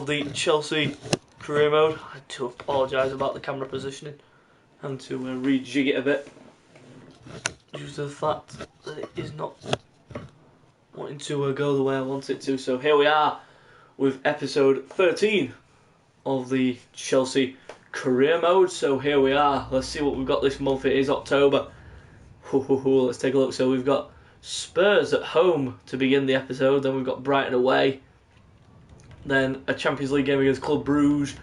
of the Chelsea career mode. I had to apologise about the camera positioning and to rejig it a bit due to the fact that it is not wanting to go the way I want it to. So here we are with episode 13 of the Chelsea career mode. So here we are. Let's see what we've got this month. It is October. Let's take a look. So we've got Spurs at home to begin the episode. Then we've got Brighton away. Then a Champions League game against Club Brugge.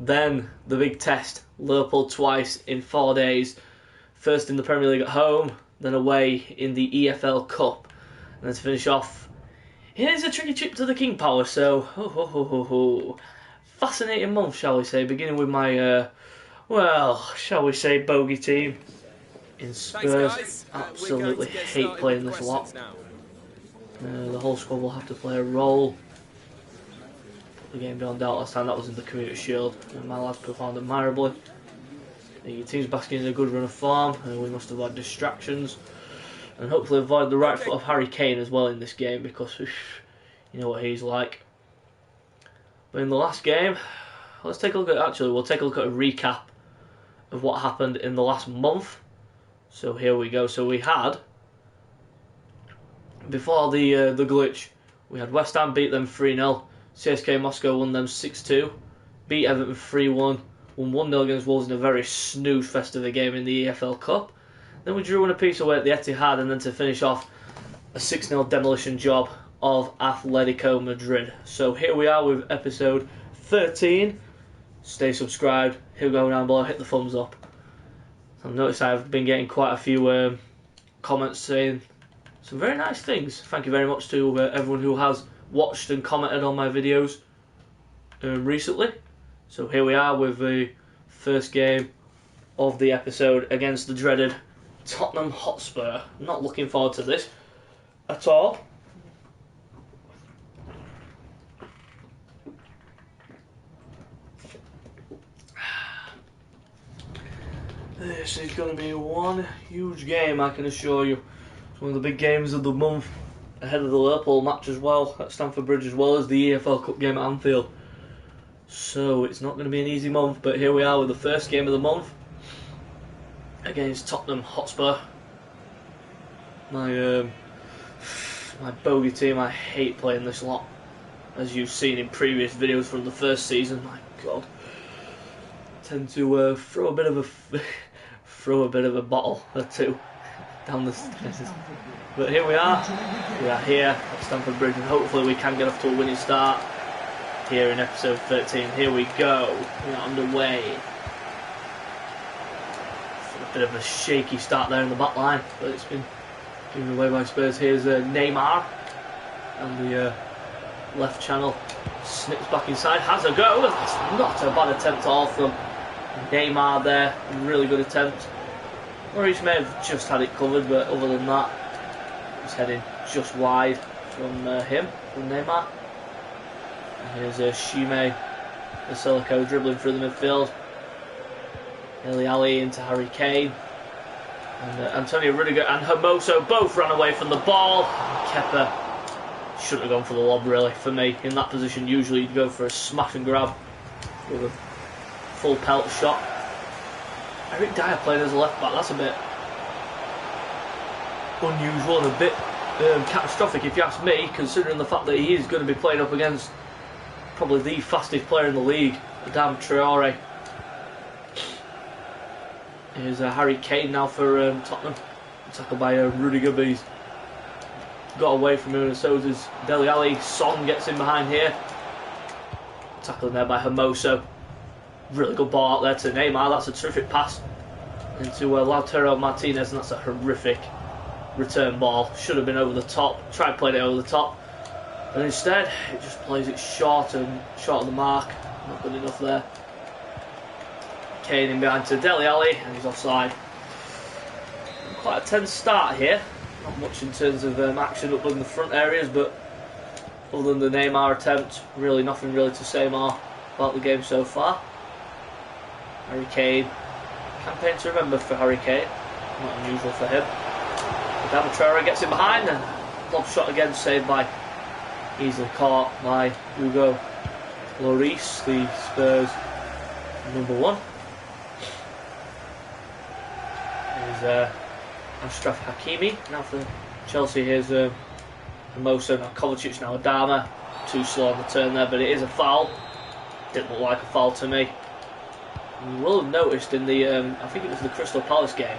Then the big test, Liverpool twice in 4 days. First in the Premier League at home, then away in the EFL Cup. And then to finish off, it is a tricky trip to the King Power. So, fascinating month, shall we say. Beginning with my, shall we say, bogey team in Spurs. Thanks, Absolutely hate playing this lot. The whole squad will have to play a role. The game beyond doubt last time, that was in the Community Shield, and my lads performed admirably. The team's basking in a good run of form, and we must avoid distractions and hopefully avoid the right foot of Harry Kane as well in this game, because you know what he's like. But in the last game, let's take a look at, we'll take a look at a recap of what happened in the last month. So here we go. So we had, before the glitch, we had West Ham beat them 3-0. CSK Moscow won them 6-2, beat Everton 3-1, won 1-0 against Wolves in a very snooze fest of a game in the EFL Cup. Then we drew 1 apiece away at the Etihad, and then to finish off, a 6-0 demolition job of Atletico Madrid. So here we are with episode 13. Stay subscribed, hit go down below, hit the thumbs up. I've noticed I've been getting quite a few comments saying some very nice things. Thank you very much to everyone who has watched and commented on my videos recently. So here we are with the first game of the episode against the dreaded Tottenham Hotspur. I'm not looking forward to this at all. This is going to be one huge game, I can assure you. It's one of the big games of the month, ahead of the Liverpool match as well at Stamford Bridge, as well as the EFL Cup game at Anfield. So it's not going to be an easy month, but here we are with the first game of the month against Tottenham Hotspur. My bogey team. I hate playing this lot, as you've seen in previous videos from the first season. My God, I tend to throw a bit of a bottle or two down the stairs. But here we are. We are here at Stamford Bridge, and hopefully we can get off to a winning start here in episode 13. Here we go. We are underway. A bit of a shaky start there in the back line, but it's been given away by Spurs. Here's Neymar, and the left channel snips back inside. Has a go. That's not a bad attempt at all from Neymar there. Really good attempt. Maurice may have just had it covered, but other than that, he's heading just wide from Neymar. And here's Shime Basilico dribbling through the midfield. Dele Alli into Harry Kane. And Antonio Rudiger and Hermoso both ran away from the ball. Kepa shouldn't have gone for the lob, really, for me. In that position, usually you'd go for a smash and grab with a full pelt shot. Eric Dyer playing as a left back, that's a bit unusual and a bit catastrophic if you ask me, considering the fact that he is going to be playing up against probably the fastest player in the league, Adama Traore. Here's Harry Kane now for Tottenham, tackled by Rudiger, but he's got away from him, and so does Dele Alli. Son gets in behind here, tackling there by Hermoso. Really good ball out there to Neymar. That's a terrific pass into Lautaro Martinez, and that's a horrific return ball. Should have been over the top. Tried playing it over the top, and instead it just plays it short of the mark. Not good enough there. Kane in behind to Dele Alli, and he's offside. Quite a tense start here. Not much in terms of action up in the front areas, but other than the Neymar attempt, really nothing really to say more about the game so far. Harry Kane. Campaign to remember for Harry Kane. Not unusual for him. Adama Traore gets in behind, and lob shot again saved by, easily caught by Hugo Lloris, the Spurs #1. Here's Ashraf Hakimi. Now for Chelsea, here's Hermoso, now Kovacic, now Adama. Too slow on the turn there, but it is a foul. Didn't look like a foul to me. You will have noticed in the, I think it was the Crystal Palace game,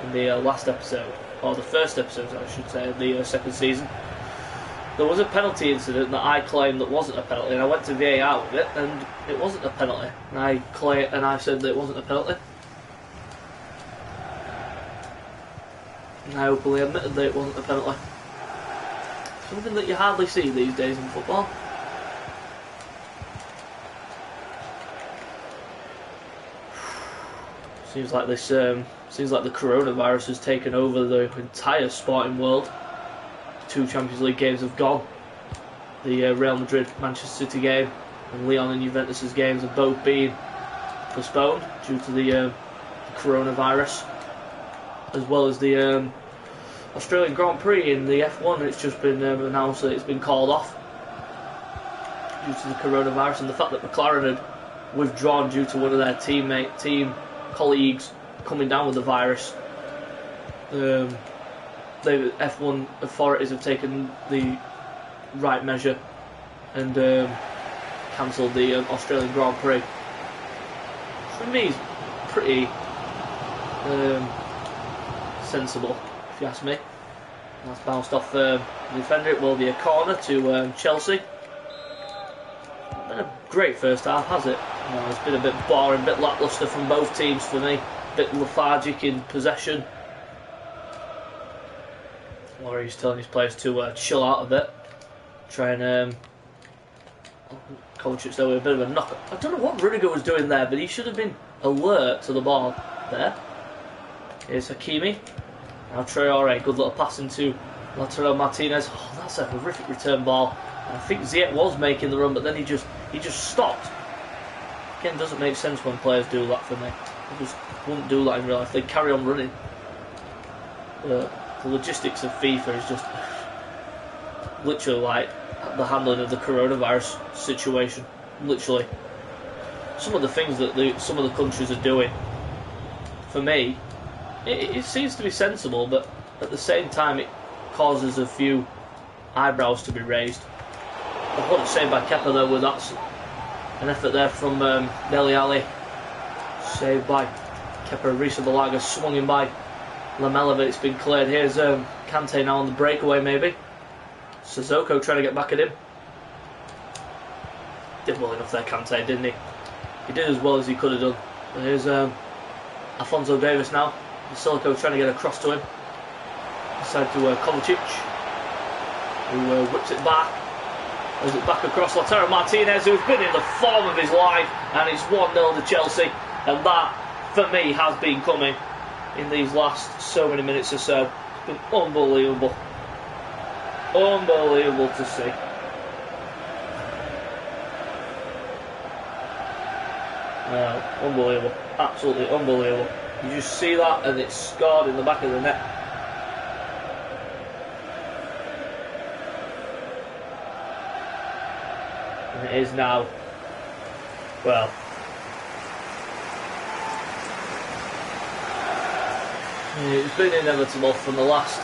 in the last episode, or the first episode I should say, of the second season, there was a penalty incident that I claimed that wasn't a penalty, and I went to VAR with it, and it wasn't a penalty, and I said that it wasn't a penalty, and I openly admitted that it wasn't a penalty. Something that you hardly see these days in football. Seems like this. Seems like the coronavirus has taken over the entire sporting world. 2 Champions League games have gone. The Real Madrid, Manchester City game, and Lyon and Juventus's games have both been postponed due to the coronavirus, as well as the Australian Grand Prix in the F1. It's just been announced that it's been called off due to the coronavirus, and the fact that McLaren had withdrawn due to one of their team colleagues coming down with the virus. The F1 authorities have taken the right measure and cancelled the Australian Grand Prix. For me, it's pretty sensible, if you ask me. That's bounced off the defender. It will be a corner to Chelsea. Been a great first half, has it? No, it's been a bit boring, a bit lacklustre from both teams for me. A bit lethargic in possession. Or he's telling his players to chill out a bit. Try and Kovacic there with a bit of a knock. I don't know what Rudiger was doing there, but he should have been alert to the ball there. Here's Hakimi. Now Traore, good little pass into Lautaro Martinez. Oh, that's a horrific return ball. I think Ziyech was making the run, but then he just stopped. Again, doesn't make sense when players do that for me. They just wouldn't do that in real life. They carry on running. The logistics of FIFA is just literally like the handling of the coronavirus situation. Literally, some of the things that some of the countries are doing, for me, it seems to be sensible, but at the same time, it causes a few eyebrows to be raised. I wouldn't say by Kepa though, with that an effort there from Dele Alli, saved by Kepa Arrizabalaga, swung in by Lamela, but it's been cleared. Here's Kante now on the breakaway, maybe. Sissoko trying to get back at him. Did well enough there, Kante, didn't he? He did as well as he could have done. But here's Alphonso Davies now. Sissoko trying to get across to him. Inside to Kovacic, who whips it back. Is it back across Lautaro Martinez, who's been in the form of his life, and it's 1-0 to Chelsea, and that for me has been coming in these last so many minutes or so. It's been unbelievable to see. Unbelievable, absolutely unbelievable. You just see that and it's scored in the back of the net. And it is now, well, it's been inevitable from the last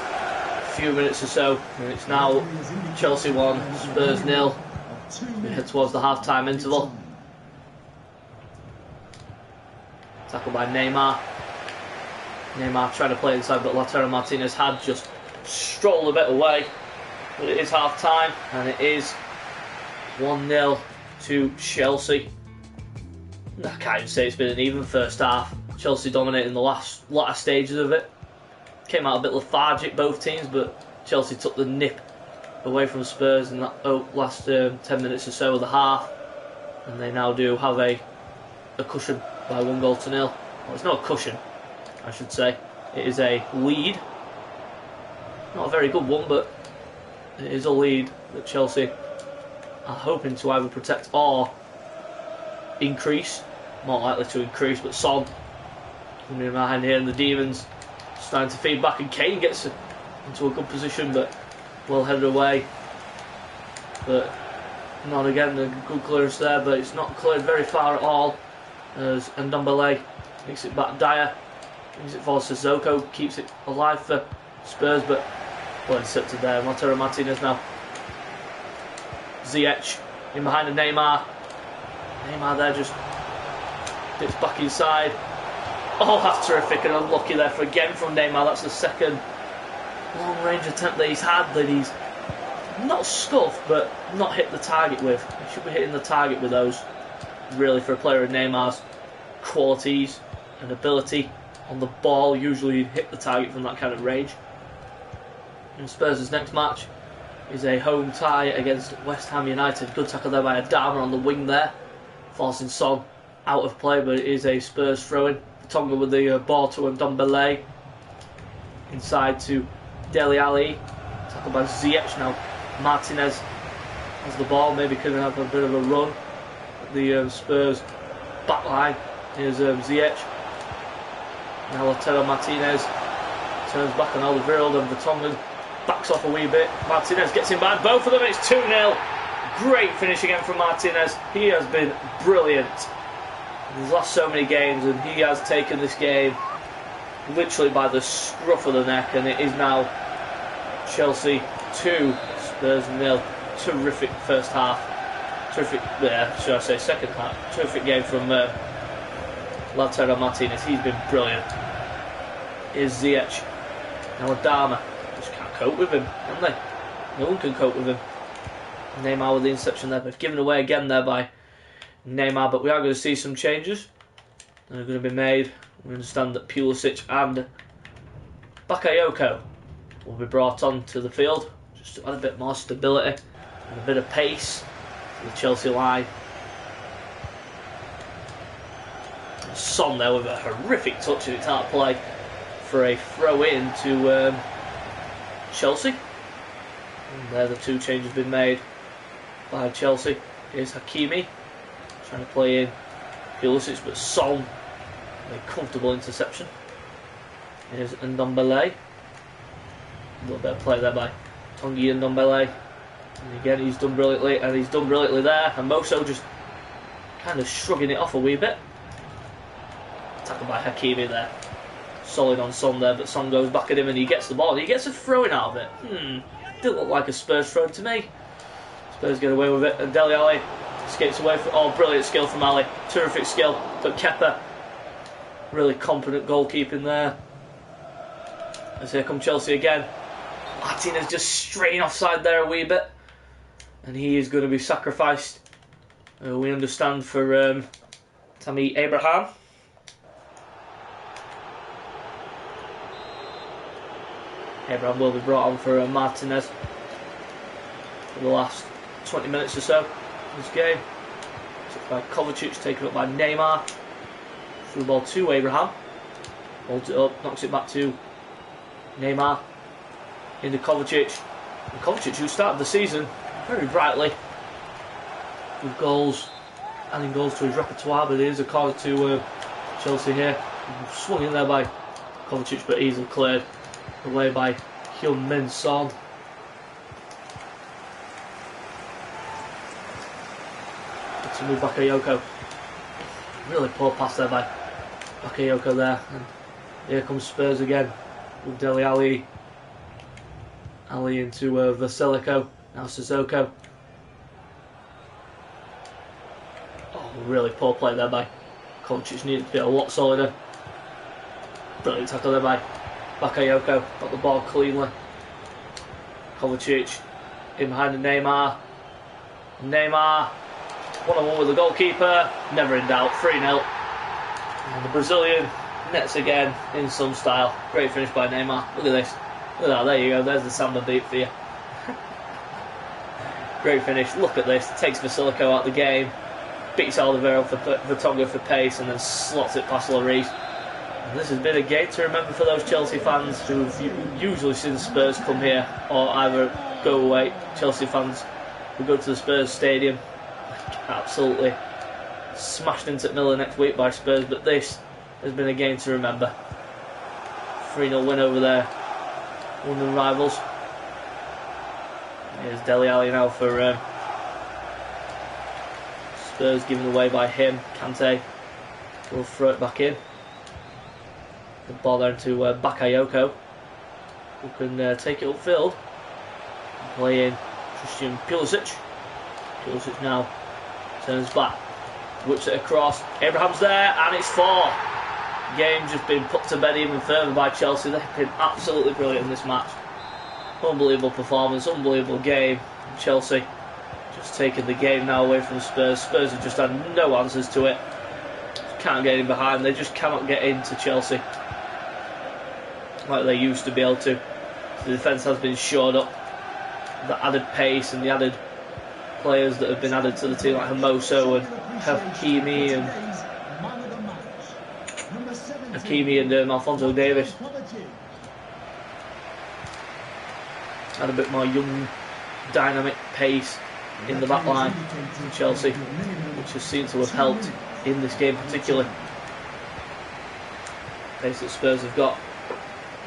few minutes or so, and it's now Chelsea 1, Spurs 0. We head towards the half-time interval. Tackled by Neymar. Neymar trying to play inside, but Lautaro Martinez had just strolled a bit away. But it is half-time, and it is 1-0 to Chelsea. I can't even say it's been an even first half. Chelsea dominating the latter stages of it. Came out a bit lethargic, both teams, but Chelsea took the nip away from Spurs in that last 10 minutes or so of the half, and they now do have a cushion by 1-0. Well, it's not a cushion, I should say. It is a lead. Not a very good one, but it is a lead that Chelsea are hoping to either protect or increase. More likely to increase, but Son coming in behind here, and the Demons starting to feed back, and Kane gets into a good position, but well headed away. But Not again, a good clearance there, but it's not cleared very far at all. As Ndombele makes it back. Dyer brings it for Sissoko, keeps it alive for Spurs, but well, intercepted there. Lautaro Martinez now. Ziyech in behind the Neymar. Neymar there just dips back inside. Oh, that's terrific and unlucky there for again from Neymar. That's the second long range attempt that he's had that he's not scuffed but not hit the target with. He should be hitting the target with those. Really, for a player of Neymar's qualities and ability on the ball, usually you'd hit the target from that kind of range. And Spurs' next match is a home tie against West Ham United. Good tackle there by Adama on the wing there, forcing Son out of play, but it is a Spurs throw-in. Tonga with the ball to Ndombele. Inside to Dele Alli. Tackled by Ziyech now. Martinez has the ball, maybe can have a bit of a run at the Spurs back line. Here's Ziyech. Now Lautaro Martinez turns back on Alderweireld, and Vertonghen backs off a wee bit. Martinez gets in behind both of them. It's 2-0. Great finish again from Martinez. He has been brilliant. He's lost so many games, and he has taken this game literally by the scruff of the neck, and it is now Chelsea 2, Spurs 0. Terrific first half. Terrific, should I say second half. Terrific game from Lautaro Martinez. He's been brilliant. Here's Ziyech. Now Adama. Just can't cope with him, can they? No one can cope with him. Neymar with the interception there, but given away again there by Neymar. But we are going to see some changes that are going to be made. We understand that Pulisic and Bakayoko will be brought on to the field just to add a bit more stability and a bit of pace to the Chelsea line. Son there with a horrific touch, and it's out of play for a throw in to Chelsea. And there the two changes been made by Chelsea. Here's Hakimi trying to play in Pulisic, but Son, a comfortable interception. Here's Ndombele. A little bit of play there by Tanguy Ndombele. And again, he's done brilliantly, and he's done brilliantly there. And Moso just kind of shrugging it off a wee bit. Tackled by Hakimi there. Solid on Son there, but Son goes back at him and he gets the ball. He gets a throw-in out of it. Didn't look like a Spurs throw to me. Spurs get away with it, and Dele Alli skates away from. Oh, brilliant skill from Ali. Terrific skill. But Kepa, really competent goalkeeping there. As here come Chelsea again. Martinez just straying offside there a wee bit, and he is going to be sacrificed. We understand for Tammy Abraham. Abraham will be brought on for Martinez for the last 20 minutes or so of this game. Took by Kovacic, taken up by Neymar. Through the ball to Abraham. Holds it up, knocks it back to Neymar. Into Kovacic. And Kovacic, who started the season very brightly with goals, adding goals to his repertoire, but it is a corner to Chelsea here. Swung in there by Kovacic, but easily cleared away by Heung-min Son. To move Bakayoko. Really poor pass there by Bakayoko there. And here comes Spurs again with Dele Alli. Ali into Vasilico. Now Sissoko. Oh, really poor play there by Kovacic. Needed to be a lot solider. Brilliant tackle there by Bakayoko. Got the ball cleanly. Kovacic in behind the Neymar. Neymar one-on-one with the goalkeeper. Never in doubt. 3-0. And the Brazilian nets again in some style. Great finish by Neymar. Look at this. Look at that. There you go. There's the samba beat for you. Great finish. Look at this. Takes Vasilico out of the game. Beats Alderweireld for Vertonghen for pace, and then slots it past Lloris. This has been a game to remember for those Chelsea fans who've usually seen Spurs come here or either go away. Chelsea fans who go to the Spurs stadium absolutely smashed into Miller next week by Spurs, but this has been a game to remember. 3-0 win over their London rivals. Here's Dele Alli now for Spurs given away by him. Kante will throw it back in. The ball down to Bakayoko, who can take it upfield. Play in Christian Pulisic. Pulisic now turns back, whips it across. Abraham's there, and it's 4. Game just been put to bed even further by Chelsea. They've been absolutely brilliant in this match. Unbelievable performance, unbelievable game. Chelsea just taking the game now away from Spurs. Spurs have just had no answers to it. Can't get in behind. They just cannot get into Chelsea like they used to be able to. The defence has been shored up. The added pace and the added players that have been added to the team, like Hermoso and Hakimi and Alphonso Davies. Had a bit more young, dynamic pace in the back line for Chelsea, which has seemed to have helped in this game particularly. Pace that Spurs have got.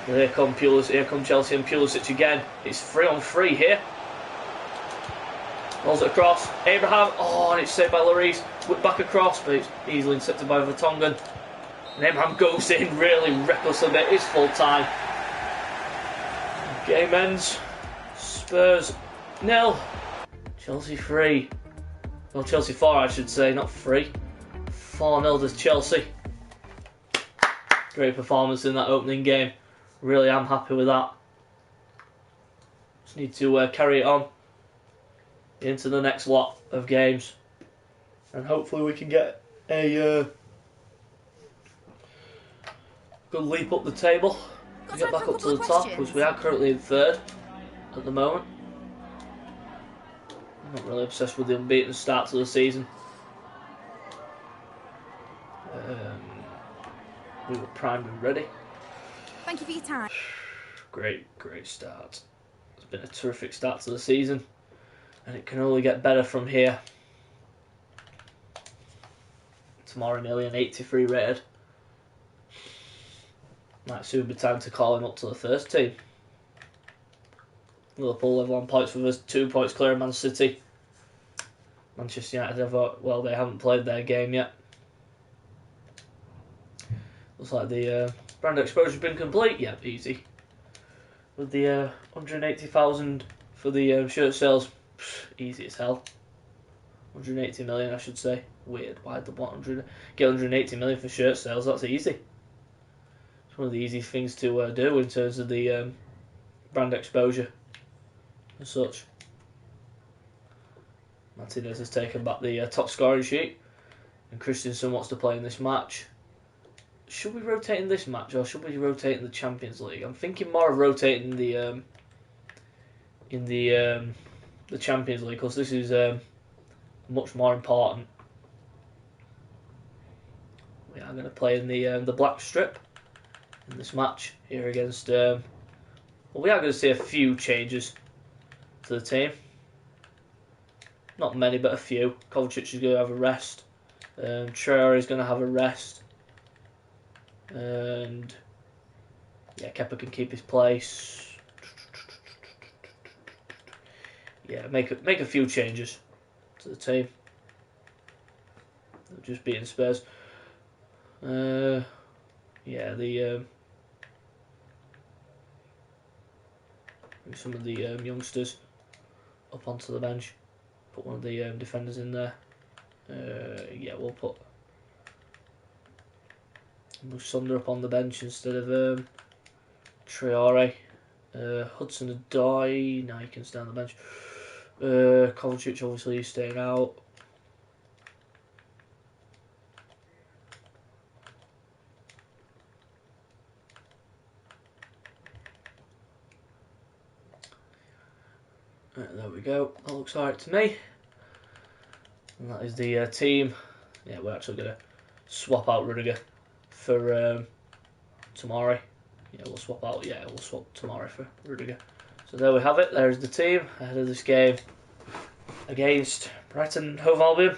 Here come Chelsea and Pulisic again. It's 3-on-3 here. Rolls it across. Abraham. Oh, and it's saved by Lloris. Whipped back across, but it's easily intercepted by Vertonghen. And Abraham goes in really recklessly. It's full time. Game ends. Spurs 0. Chelsea 3. Well, Chelsea 4, I should say, not 3. 4-0 to Chelsea. Great performance in that opening game. Really am happy with that. Just need to carry it on into the next lot of games, and hopefully we can get a good leap up the table and get back up to the top, which we are currently in 3rd at the moment. I'm not really obsessed with the unbeaten start to the season. We were primed and ready. Thank you for your time. Great start. It's been a terrific start to the season, and it can only get better from here. Tomorrow nearly an 83 rated. Might soon be time to call him up to the first team. Liverpool level on points with us, 2 points clear of Man City. Manchester United, well, they haven't played their game yet. Looks like the brand exposure has been complete. Yep, easy. With the 180,000 for the shirt sales, easy as hell. 180 million, I should say. Weird. Why the 100? Get 180 million for shirt sales? That's easy. It's one of the easy things to do in terms of the brand exposure and such. Martinez has taken back the top scoring sheet, and Christensen wants to play in this match. Should we rotate in this match, or should we rotate in the Champions League? I'm thinking more of rotating the Champions League, because this is much more important. We are going to play in the black strip in this match here against. Well, we are going to see a few changes to the team. Not many, but a few. Kovacic is going to have a rest. Traore is going to have a rest. And yeah, Kepa can keep his place. Yeah, make a few changes to the team. Just beating Spurs. Yeah, some of the youngsters up onto the bench. Put one of the defenders in there. Yeah, we'll put Sunder up on the bench instead of Traore. Hudson-Odoi, now he can stay on the bench. Kovacic, obviously, he's staying out. Right, there we go. That looks alright to me. And that is the team. Yeah, we're actually going to swap out Rudiger for Tomori. Yeah, we'll swap Tomori for Rudiger. So there we have it. There's the team ahead of this game against Brighton Hove Albion.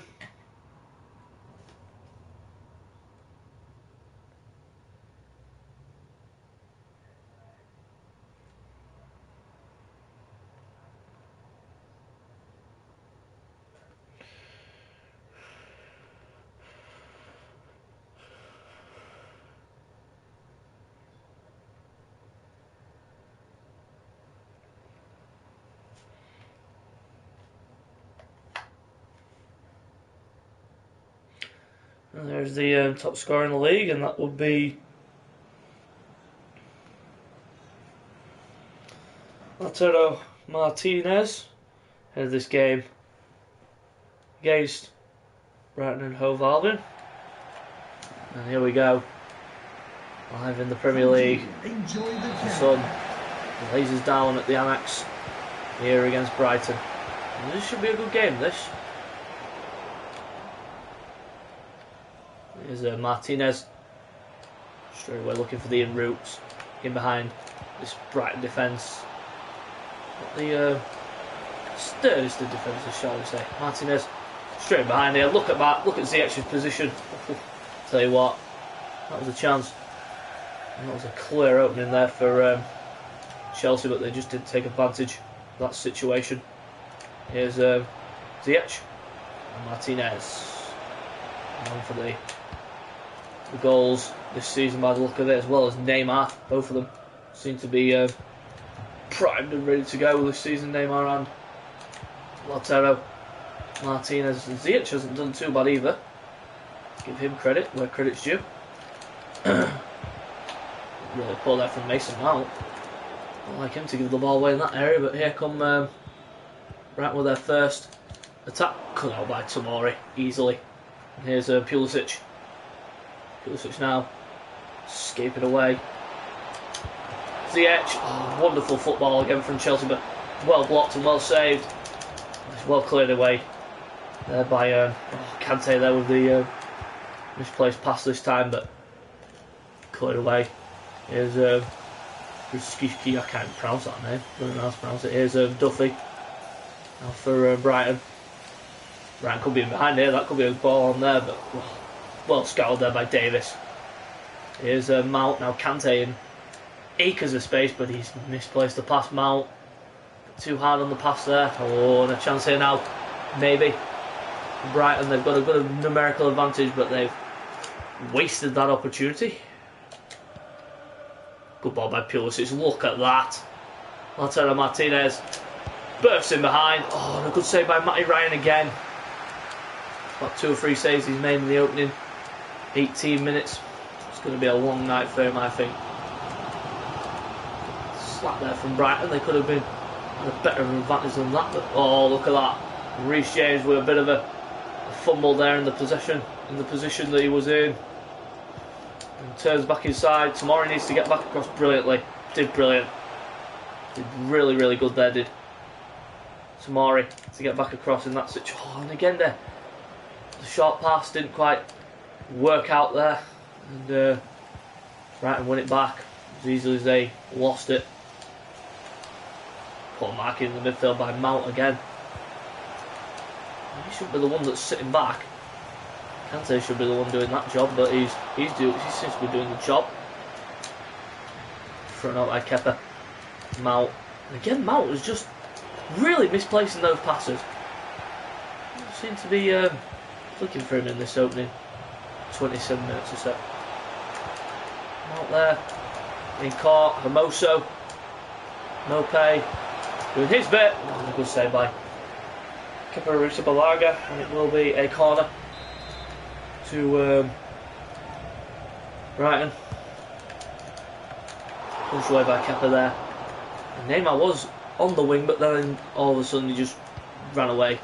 And there's the top scorer in the league, and that would be Lautaro Martinez. Head of this game against Brighton and Hove Albion. And here we go, live in the Premier League. The sun blazes down at the Annex here against Brighton. And this should be a good game, this. Here's Martinez, straight away looking for the in routes, in behind this Brighton defence. Not the sturdiest of defences, shall we say. Martinez straight behind here. Look at that. Look at Ziyech's position. Tell you what, that was a chance. And that was a clear opening there for Chelsea, but they just didn't take advantage of that situation. Here's Ziyech and Martinez. And for the goals this season by the look of it, as well as Neymar. Both of them seem to be primed and ready to go this season, Neymar and Lautaro Martinez. And Ziyech hasn't done too bad either. Give him credit where credit's due. Really poor there from Mason Mount. I'd like him to give the ball away in that area, but here come right with their first attack, cut out by Tomori easily. And here's Pulisic. Pulisic now escaping away. Ziyech, wonderful football again from Chelsea, but well blocked and well saved. It's well cleared away there by Kante there with the misplaced pass this time, but cleared away. Here's I can't pronounce that name. I don't know how to pronounce it. Here's Duffy now for Brighton. Brighton could be in behind here. That could be a ball on there, but well scouted there by Davis. Here's Mount now. Kante in acres of space, but he's misplaced the pass. Mount too hard on the pass there. Oh, and a chance here now. Maybe Brighton, they've got a good numerical advantage, but they've wasted that opportunity. Good ball by Pulisic. Look at that. Lautaro Martinez bursts in behind. Oh, and a good save by Matty Ryan again. About 2 or 3 saves he's made in the opening 18 minutes. It's going to be a long night for him, I think. Slap there from Brighton. They could have been at a better advantage than that, but oh, look at that. Reece James with a bit of a fumble there in the position that he was in. And turns back inside. Tomori needs to get back across brilliantly. Did brilliant. Did really, really good there, did Tomori, to get back across in that situation. Oh, and again there, the short pass didn't quite work out there. And Brighton win it back as easily as they lost it. Poor marking in the midfield by Mount again. He shouldn't be the one that's sitting back. Kante should be the one doing that job, but he seems to be doing the job. Thrown out by Kepa. Mount. And again, Mount was just really misplacing those passes. Seemed to be looking for him in this opening 27 minutes or so. Mount there. In caught. Hermoso. Mope. Doing his bit. Oh, a good save by Kepa Arrizabalaga, and it will be a corner to Brighton. Pushed away by Kepa there. And Neymar was on the wing, but then all of a sudden he just ran away.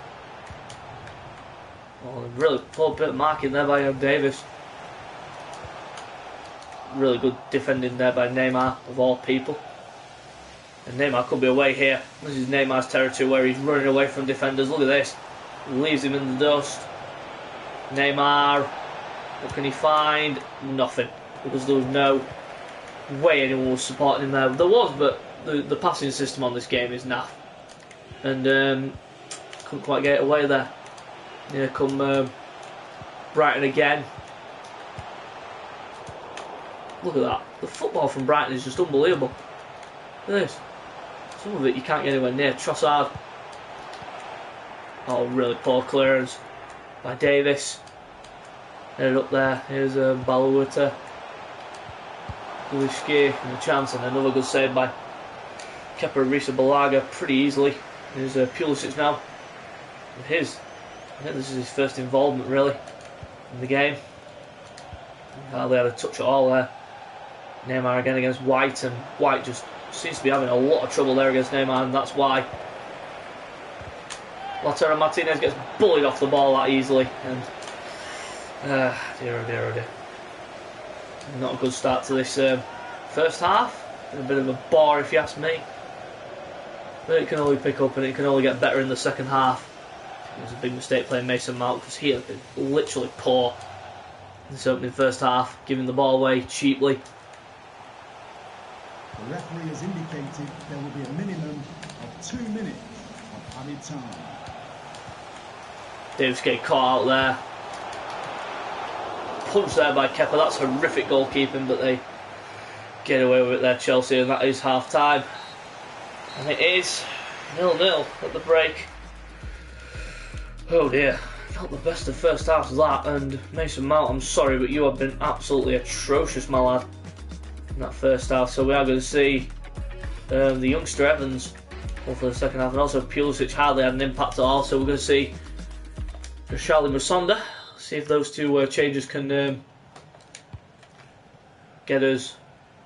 Oh, really poor bit of marking there by Davis. Really good defending there by Neymar, of all people. And Neymar could be away here. This is Neymar's territory where he's running away from defenders. Look at this. Leaves him in the dust. Neymar. What can he find? Nothing. Because there was no way anyone was supporting him there. There was, but the passing system on this game is naff. And couldn't quite get it away there. Here come Brighton again. Look at that. The football from Brighton is just unbelievable. Look at this. Some of it you can't get anywhere near. Trossard. Oh, really poor clearance by Davis. Headed up there. Here's Baluata. Gulishki and a chance, and another good save by Kepa Arrizabalaga pretty easily. Here's Pulisic now. I think this is his first involvement really in the game. Hardly had a touch at all there. Neymar again against White, and White just seems to be having a lot of trouble there against Neymar, and that's why Lautaro Martinez gets bullied off the ball that easily. And dear oh dear oh dear. Not a good start to this first half. A bit of a bore if you ask me. But it can only pick up and it can only get better in the second half. It was a big mistake playing Mason Mount because he had been literally poor in this opening first half, giving the ball away cheaply. The referee has indicated there will be a minimum of 2 minutes of added time. Davis getting caught out there. Punch there by Kepa. That's horrific goalkeeping, but they get away with it there, Chelsea, and that is half time. And it is 0-0 at the break. Oh dear, not the best of first half of that. And Mason Mount, I'm sorry, but you have been absolutely atrocious, my lad, in that first half. So we are going to see the youngster Evans for the second half, and also Pulisic hardly had an impact at all. So we're going to see Charlie Musonda. See if those two changes can get us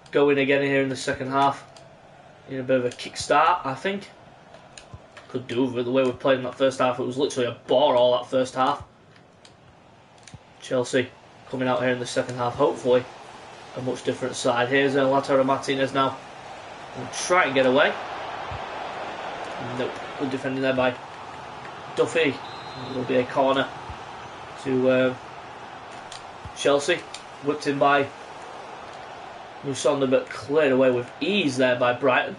going again here in the second half. In a bit of a kick-start, I think. Could do with the way we played in that first half. It was literally a bore all that first half. Chelsea coming out here in the second half, hopefully a much different side. Here's Lautaro Martinez now. We'll try and get away. Nope. Good defending there by Duffy. There will be a corner to Chelsea. Whipped in by Musonda, but cleared away with ease there by Brighton.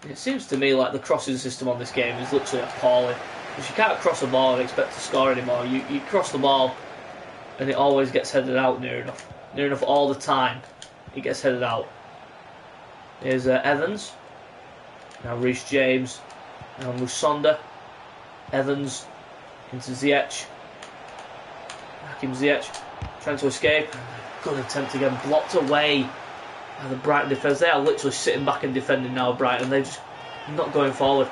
It seems to me like the crossing system on this game is literally appalling. Because you can't cross a ball and expect to score anymore. You cross the ball and it always gets headed out near enough. Near enough all the time. It gets headed out. Here's Evans. Now Reece James. Now Musonda. Evans into Ziyech. Hakim Ziyech trying to escape. Good attempt again, blocked away by the Brighton defence. They are literally sitting back and defending now, Brighton. They're just not going forward.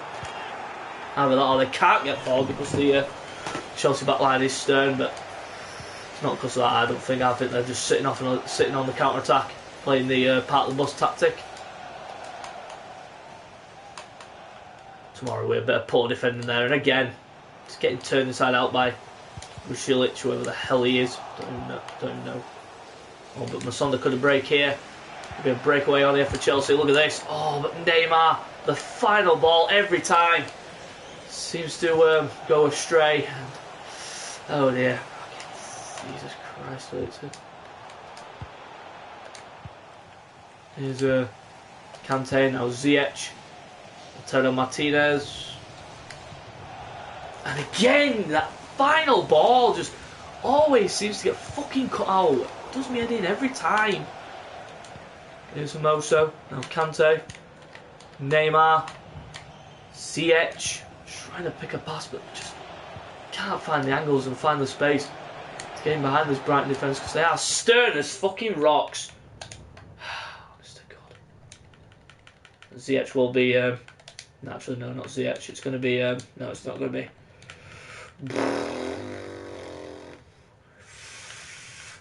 Either that or they can't get forward because the Chelsea back line is stern, but it's not because of that, I don't think. I think they're just sitting on the counter-attack, playing the part of the bus tactic. Tomorrow we're a bit of poor defending there, and again, it's getting turned inside out by Rusilic, whoever the hell he is. Don't even know. Oh, but Musonda could have break here. Be a breakaway on here for Chelsea. Look at this. Oh, but Neymar, the final ball every time seems to go astray. Oh dear. Jesus Christ. Here's Kante, now Ziyech. Lautaro Martinez. And again, that final ball just always seems to get fucking cut out. Does me head in every time. Here's Hermoso. Now Kante. Neymar. Ziyech. Trying to pick a pass, but just can't find the angles and find the space to get in behind this Brighton defence because they are stern as fucking rocks. Honest to God. Ziyech will be. Actually, no, not Ziyech. It's going to be. No, it's not going to be.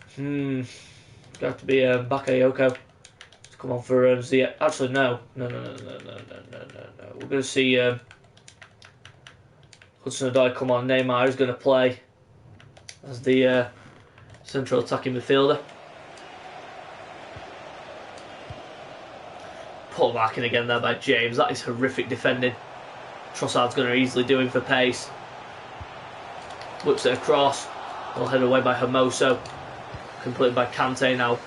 It's going to have to be Bakayoko. Come on for Ziyech. Actually, no. We're going to see Hudson-Odoi come on. Neymar is going to play as the central attacking midfielder. Pulled back in again there by James. That is horrific defending. Trossard's going to easily do him for pace. Whips it across. Well headed away by Hermoso. Completed by Kante now.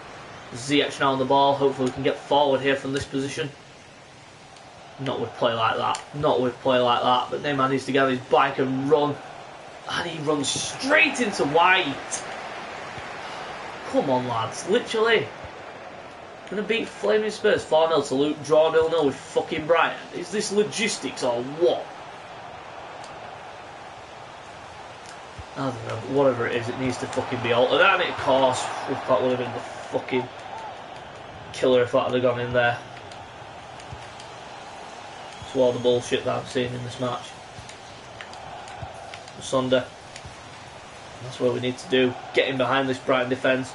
Ziyech now on the ball. Hopefully we can get forward here from this position. Not with play like that. But Neymar needs to get on his bike and run. And he runs straight into White. Come on, lads. Literally. Gonna beat Flaming Spurs 4-0 to Luke, draw 0-0 with fucking Brighton. Is this logistics or what? I don't know, but whatever it is, it needs to fucking be altered. And of course, that would have been the fucking killer if that had gone in there. It's all the bullshit that I've seen in this match. Musonda. That's what we need to do. Get in behind this Brighton defence.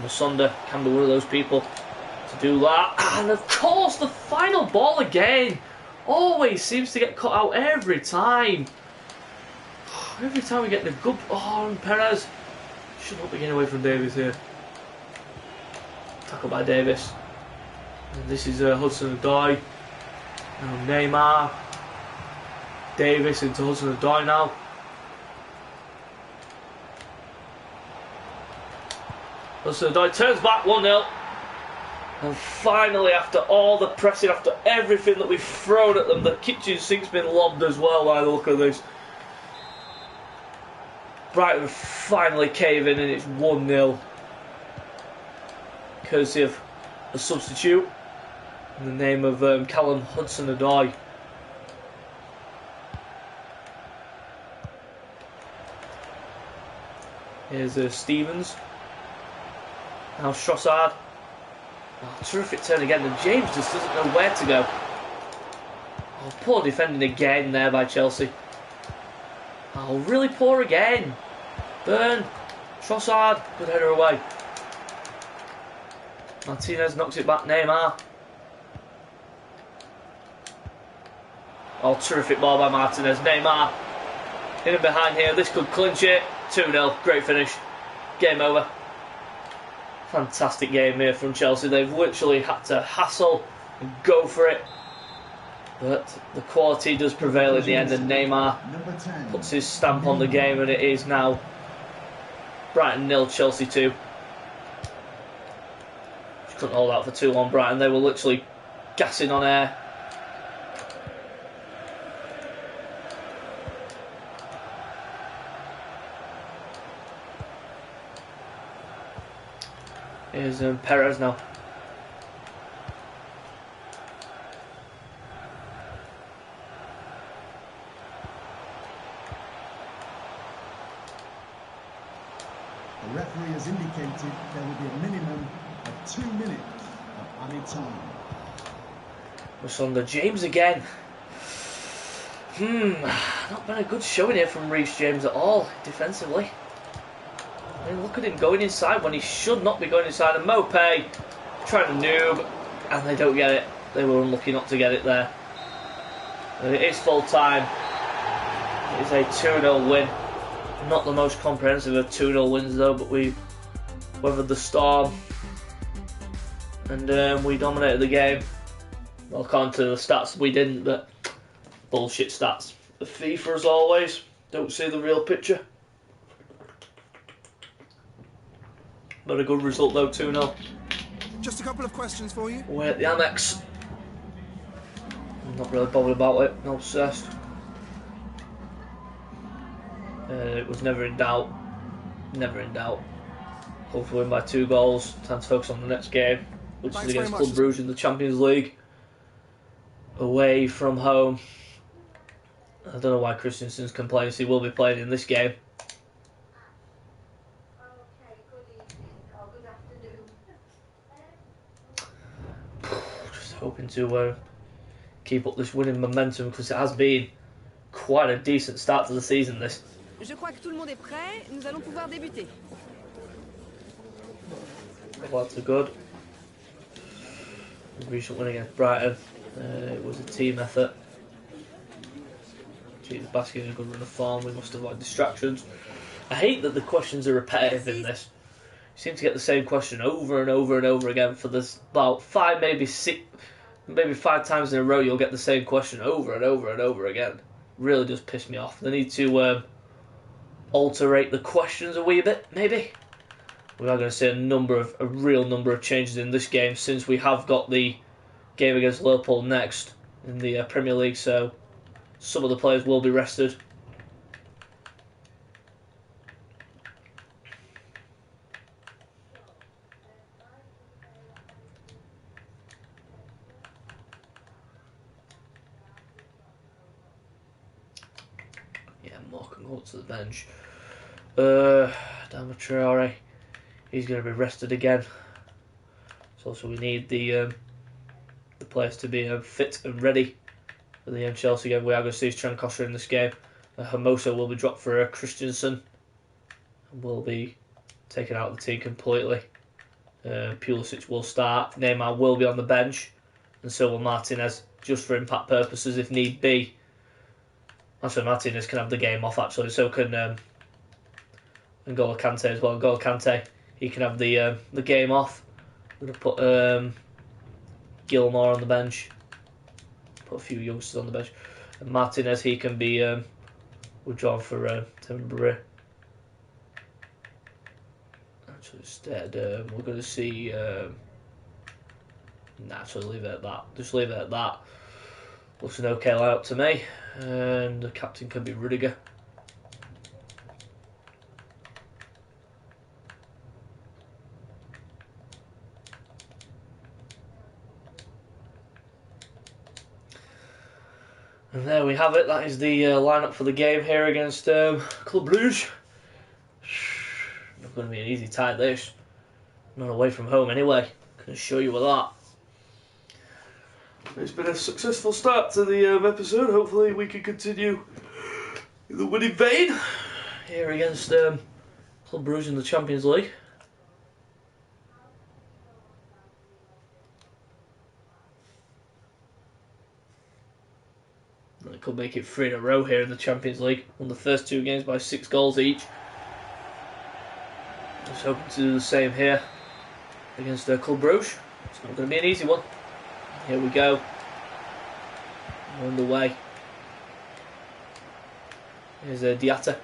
Masonda can be one of those people to do that. And of course, the final ball again. Always seems to get cut out every time. Every time we get the good... Oh, and Perez. Should not be getting away from Davies here. Tackled by Davis. And this is Hudson-Odoi. Now Neymar. Davis into Hudson-Odoi now. Hudson-Odoi turns back 1-0. And finally, after all the pressing, after everything that we've thrown at them, the kitchen sink's been lobbed as well by the look of this. Brighton finally cave in and it's 1-0. Courtesy of a substitute in the name of Callum Hudson-Odoi. Here's Stevens. Now Trossard. Oh, terrific turn again, and James just doesn't know where to go. Oh, poor defending again there by Chelsea. Oh, really poor again. Burn. Trossard. Good header away. Martinez knocks it back. Neymar. Oh, terrific ball by Martinez. Neymar. In and behind here. This could clinch it. 2-0. Great finish. Game over. Fantastic game here from Chelsea. They've literally had to hassle and go for it. But the quality does prevail in the end, and Neymar puts his stamp on the game, and it is now Brighton 0, Chelsea 2. Just couldn't hold out for too long, Brighton. They were literally gassing on air. Here's Perez now. The referee has indicated there will be a minimum of 2 minutes of added time. Masonda James again. Not been a good showing here from Reece James at all, defensively. I mean, look at him going inside when he should not be going inside. And Mopé trying to noob, and they don't get it. They were unlucky not to get it there. And it is full time. It is a 2-0 win. Not the most comprehensive of 2-0 wins though, but we weathered the storm. And we dominated the game. Well, according to the stats, we didn't, but bullshit stats. The FIFA, as always, don't see the real picture. But a good result though, 2-0. Just a couple of questions for you. We're at the Annex. I'm not really bothered about it, not obsessed. It was never in doubt. Never in doubt. Hopefully win by 2 goals. Time to focus on the next game, which is against Club Brugge in the Champions League. Away from home. I don't know why Christensen's complains. He will be playing in this game. Just hoping to keep up this winning momentum, because it has been quite a decent start to the season, this. Je crois que tout le monde est prêt. Nous allons pouvoir débuter. The lads are good. Recent win against Brighton. It was a team effort. Gee, the basket is a good run of form. We must avoid distractions. I hate that the questions are repetitive in this. You seem to get the same question over and over and over again for this about 5, maybe 6, maybe 5 times in a row. You'll get the same question over and over and over again. Really does piss me off. They need to alterate the questions a wee bit, maybe. We are going to see a real number of changes in this game, since we have got the game against Liverpool next in the Premier League, so some of the players will be rested. Yeah, Moore can go up to the bench. Dama Traore, he's going to be rested again. So we need the players to be fit and ready for the Chelsea game. We are going to see Trankosha in this game. Hermoso will be dropped for Christensen and will be taken out of the team completely. Pulisic will start. Neymar will be on the bench, and so will Martinez, just for impact purposes if need be. Actually, Martinez can have the game off, actually, so can N'Golo Kante as well. N'Golo Kante, he can have the game off. I'm going to put Gilmore on the bench. Put a few youngsters on the bench. And Martinez, he can be withdrawn for Timber. Actually, instead, we're going to see... actually, leave it at that. Just leave it at that. Looks an okay lineup to me. And the captain can be Rudiger. And there we have it. That is the lineup for the game here against Club Brugge. Not going to be an easy tie, this. Not away from home anyway. Can assure you of that. It's been a successful start to the episode. Hopefully we can continue in the winning vein here against Club Brugge in the Champions League. They could make it 3 in a row here in the Champions League. Won the first 2 games by 6 goals each. Just hoping to do the same here against Club Brugge. It's not going to be an easy one. Here we go. We're underway. Here's Diatta.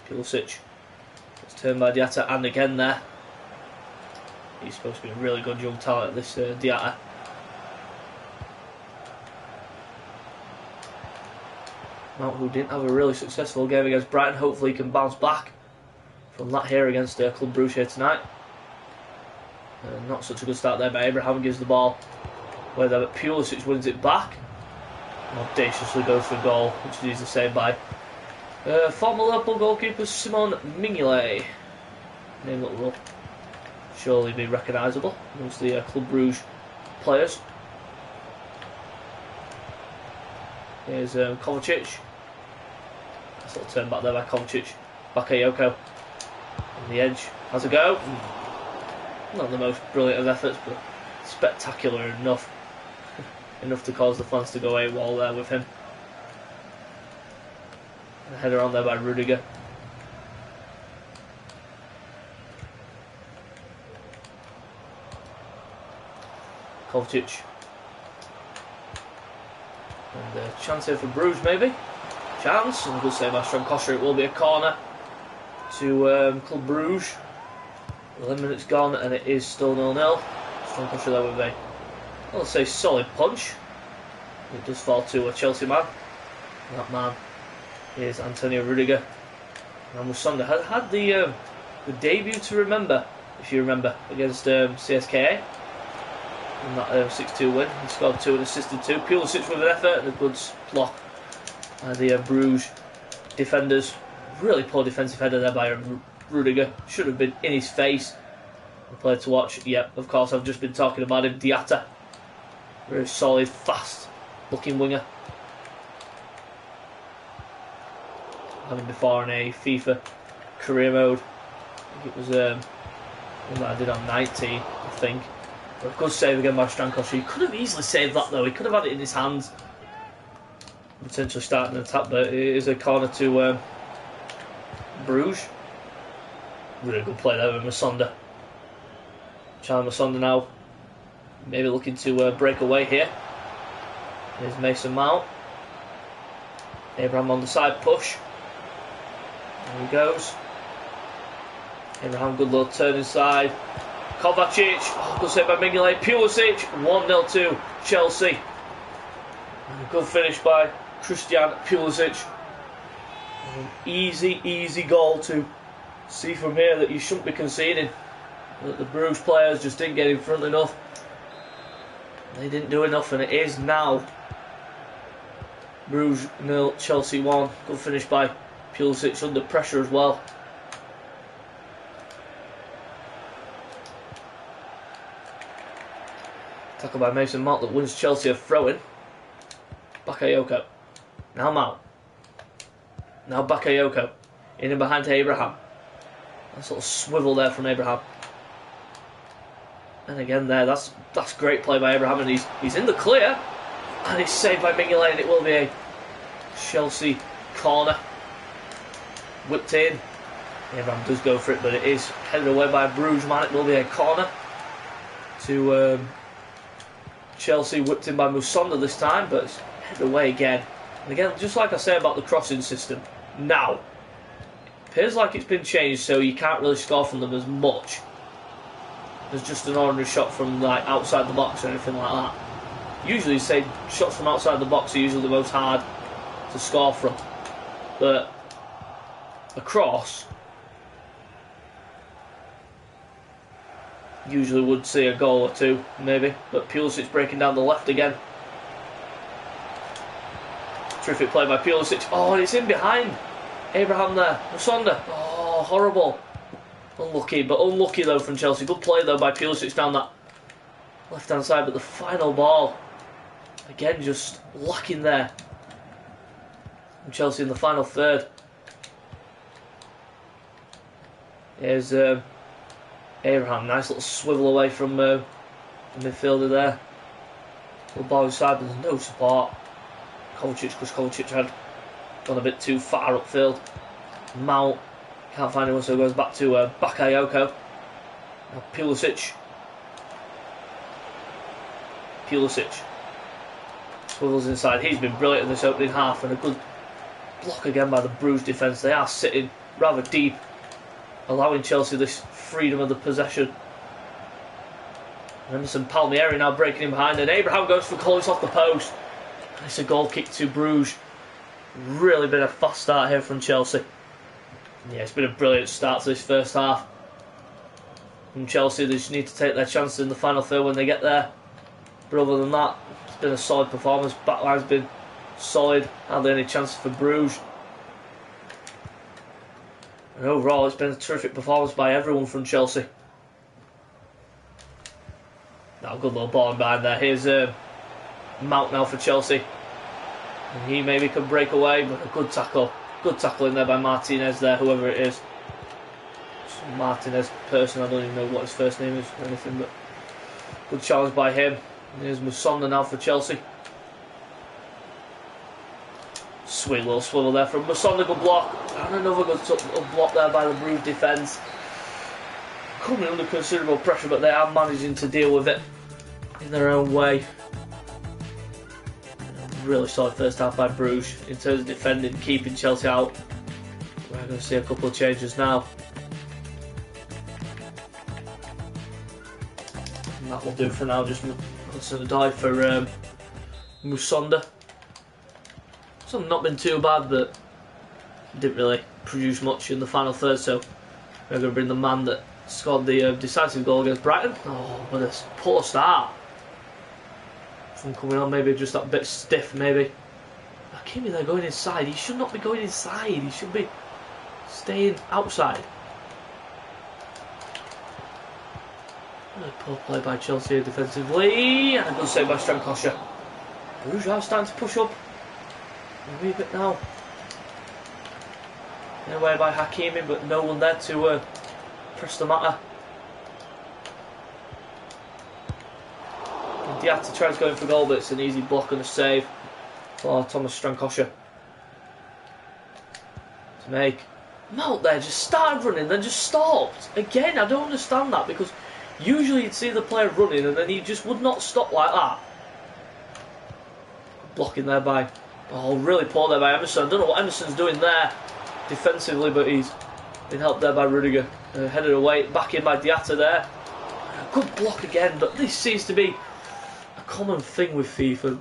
Pulisic. It's turned by Diatta, and again there. He's supposed to be a really good young talent, this Diatta. Mount, who didn't have a really successful game against Brighton, hopefully he can bounce back from that here against Club Brugge here tonight. Not such a good start there, but Abraham gives the ball where Pulisic wins it back and audaciously goes for a goal, which is easily saved by former Liverpool goalkeeper Simon Mignolet. Name that will surely be recognisable amongst the Club Brugge players. Here's Kovacic. Nice little turn back there by Kovacic. Bakayoko on the edge. Has a go. Not the most brilliant of efforts, but spectacular enough. Enough to cause the fans to go AWOL there with him. And a header on there by Rudiger. Kovacic. And a chance here for Bruges, maybe. Chance, and a good save by Strankosher. It will be a corner to Club Brugge. 11 minutes gone, and it is still 0-0. Strankosher there with a, let's say, solid punch. It does fall to a Chelsea man. And that man is Antonio Rudiger. And Musonda had the debut to remember, if you remember, against CSKA. In that 6-2 win, he scored 2 and assisted 2. Pulisic with an effort and a good block. The Bruges defenders, really poor defensive header there by Rudiger. Should have been in his face. The player to watch. Yep, of course, I've just been talking about him. Diatta, very solid, fast-looking winger. Had him before in a FIFA career mode. I think it was one that I did on 19, I think. But a good save again by Strankosher. He could have easily saved that though. He could have had it in his hands. Potentially starting an attack, but it is a corner to Bruges. Really good play there with Musonda. Charlie Musonda now maybe looking to break away here. Here's Mason Mount. Abraham on the side push. There he goes. Abraham, good little turn inside. Kovacic, good save by Mignolet. Pulisic, 1-0 to Chelsea. And a good finish by Christian Pulisic. An easy goal to see from here that you shouldn't be conceding. That the Bruges players just didn't get in front enough. They didn't do enough, and it is now Bruges 0, Chelsea 1. Good finish by Pulisic under pressure as well. Tackle by Mason Mount that wins Chelsea a throw-in. Bakayoko. Now Mount. Now Bakayoko. In and behind to Abraham. Nice little swivel there from Abraham. And again there, that's great play by Abraham, and he's in the clear, and it's saved by Mignolet, and it will be a Chelsea corner. Whipped in. Abraham does go for it, but it is headed away by a Bruges man. It will be a corner to Chelsea, whipped in by Musonda this time, but it's headed away again. And again, just like I say about the crossing system, now it appears like it's been changed, so you can't really score from them as much as just an ordinary shot from like outside the box or anything like that. Usually, say shots from outside the box are usually the most hard to score from, but a cross usually would see a goal or two, maybe. But Pulisic breaking down the left again. Terrific play by Pulisic. Oh, and it's in behind Abraham there. Musonda. Oh, horrible. Unlucky, but unlucky though from Chelsea. Good play though by Pulisic down that left hand side, but the final ball again just lacking there from Chelsea in the final third. Here's Abraham, nice little swivel away from the midfielder there. The ball inside, but there's no support. Kovacic, because Kovacic had gone a bit too far upfield. Mount can't find anyone, so goes back to Bakayoko. Now Pulisic swivels inside. He's been brilliant in this opening half, and a good block again by the Bruges defence. They are sitting rather deep, allowing Chelsea this freedom of the possession. Emerson Palmieri now breaking in behind, and Abraham goes for goal. It's off the post. And it's a goal kick to Bruges. Really been a fast start here from Chelsea. Yeah, it's been a brilliant start to this first half from Chelsea. They just need to take their chances in the final third when they get there. But other than that, it's been a solid performance. Backline's been solid. Hardly any chances for Bruges. And overall, it's been a terrific performance by everyone from Chelsea. Now, good little ball behind there. Here's Mount now for Chelsea. And he maybe can break away, but a good tackle. Good tackle in there by Martinez there, whoever it is. Some Martinez person, I don't even know what his first name is or anything, but good challenge by him. And here's Musonda now for Chelsea. Sweet little swivel there from Musonda, good block. And another good block there by the Bruges defence. Coming under considerable pressure, but they are managing to deal with it in their own way. Really solid first half by Bruges in terms of defending, keeping Chelsea out. We're going to see a couple of changes now. And that will do for now. Just Hudson-Odoi for Musonda. So not been too bad, but didn't really produce much in the final third. So we're going to bring the man that scored the decisive goal against Brighton. Oh, but a poor start from coming on, maybe just that bit stiff, maybe. Hakimi there going inside. He should not be going inside. He should be staying outside. A poor play by Chelsea defensively, and a good save by Strankosha. Bruges are starting to push up a wee bit now. In a way by Hakimi, but no one there to press the matter. Diatta tries going for goal, but it's an easy block and a save for Thomas Strankosha to make. Mount there just started running, then just stopped. Again, I don't understand that, because usually you'd see the player running and then he just would not stop like that. Blocking there by... Oh, really poor there by Emerson. I don't know what Emerson's doing there defensively, but he's been helped there by Rudiger. Headed away, back in by Diatta there. Good block again, but this seems to be a common thing with FIFA.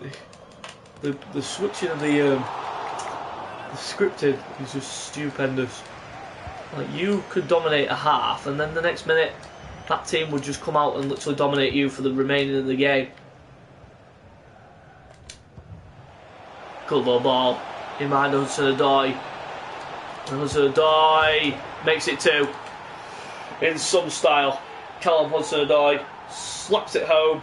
The switching of the scripting is just stupendous. Like, you could dominate a half, and then the next minute that team would just come out and literally dominate you for the remaining of the game. Good little ball in behind Hudson-Odoi. And Hudson-Odoi makes it 2 in some style. Callum Hudson-Odoi slaps it home.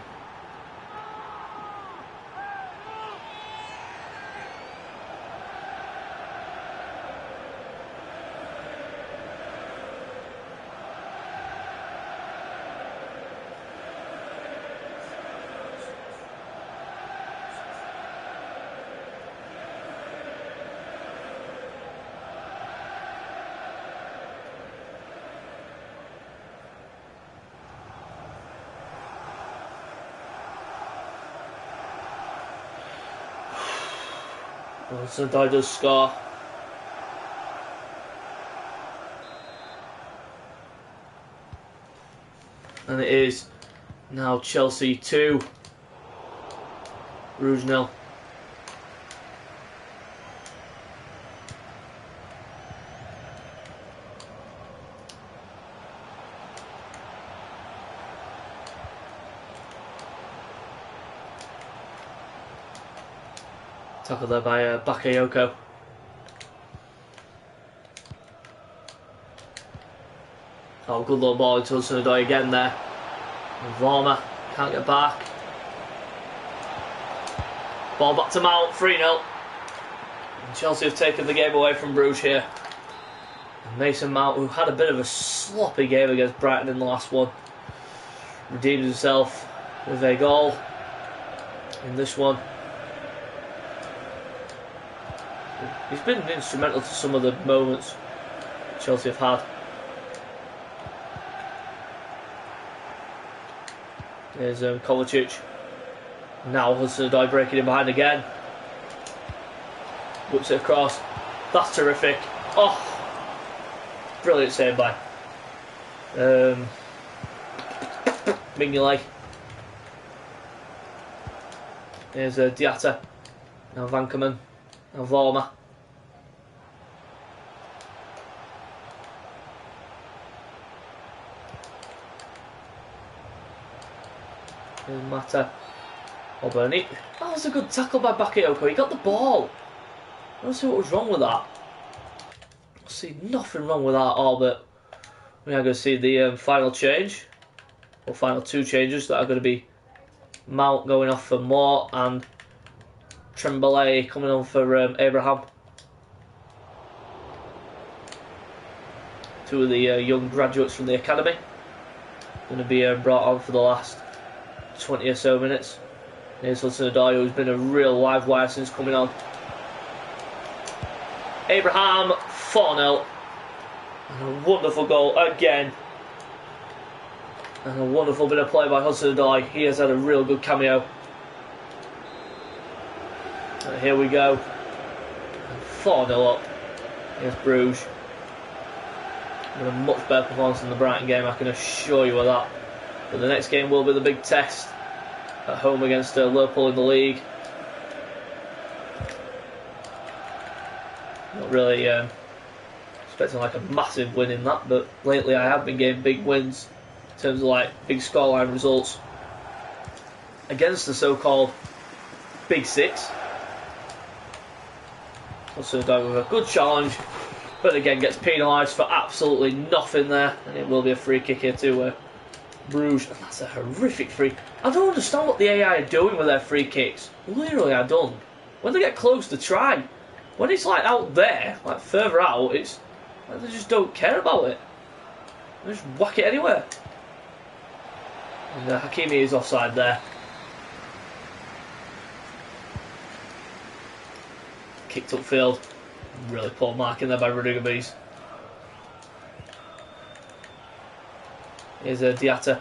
Hudson-Odoi does score. And it is now Chelsea 2, Rouge 0. Tackled there by Bakayoko. Oh, good little ball into Hudson-Odoi again there. And Vormer can't get back. Ball back to Mount, 3-0. And Chelsea have taken the game away from Bruges here. And Mason Mount, who had a bit of a sloppy game against Brighton in the last one, redeemed himself with a goal in this one. He's been instrumental to some of the moments Chelsea have had. There's Kovacic. Now Hudson-Odoi breaking in behind again. Whips it across. That's terrific. Oh! Brilliant save by Mignolet. There's Diatta. Now Vankerman. Now Vormer. There's Mata. Oh, Bernie. That was a good tackle by Bakayoko. He got the ball. I don't see what was wrong with that. I see nothing wrong with that at all, but we are going to see the final change. Or final two changes that are going to be Mount going off for Moore and Tremblay coming on for Abraham. Two of the young graduates from the academy. Going to be brought on for the last 20 or so minutes. Here's Hudson-Odoi, who's been a real live wire since coming on. Abraham, 4-0. And a wonderful goal again. And a wonderful bit of play by Hudson-Odoi. He has had a real good cameo. And here we go. 4-0 up. Here's Bruges. A much better performance than the Brighton game, I can assure you of that. But the next game will be the big test at home against Liverpool in the league. Not really expecting like a massive win in that, but lately I have been getting big wins in terms of like big scoreline results against the so-called Big Six. Also done with a good challenge, but again gets penalised for absolutely nothing there, and it will be a free kick here to Bruges. And that's a horrific free. I don't understand what the AI are doing with their free kicks. Literally, I don't. When they get close to try, when it's like out there, like further out, it's like they just don't care about it. They just whack it anywhere. And Hakimi is offside there. Kicked upfield. Really poor marking there by Rudiger Bees. Here's Diatta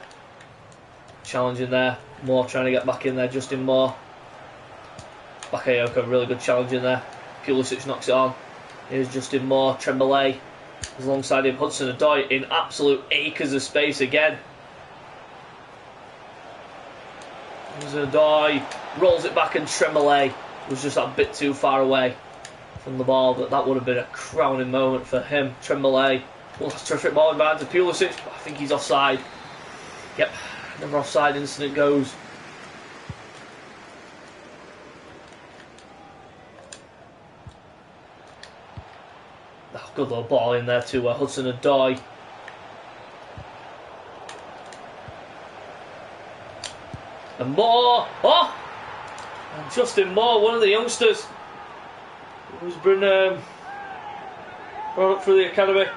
challenging there. Moore trying to get back in there. Justin Moore. Bakayoko, really good challenge in there. Pulisic knocks it on. Here's Justin Moore. Tremblay alongside him. Hudson-Odoi in absolute acres of space again. Hudson-Odoi rolls it back, and Tremblay was just that bit too far away from the ball, but that would have been a crowning moment for him. Tremblay. Well, that's terrific ball in behind to Pulisic. I think he's offside. Yep, another offside incident goes. Oh, good little ball in there to Hudson-Odoi. And Moore. Oh! And Justin Moore, one of the youngsters who's been brought up through the academy.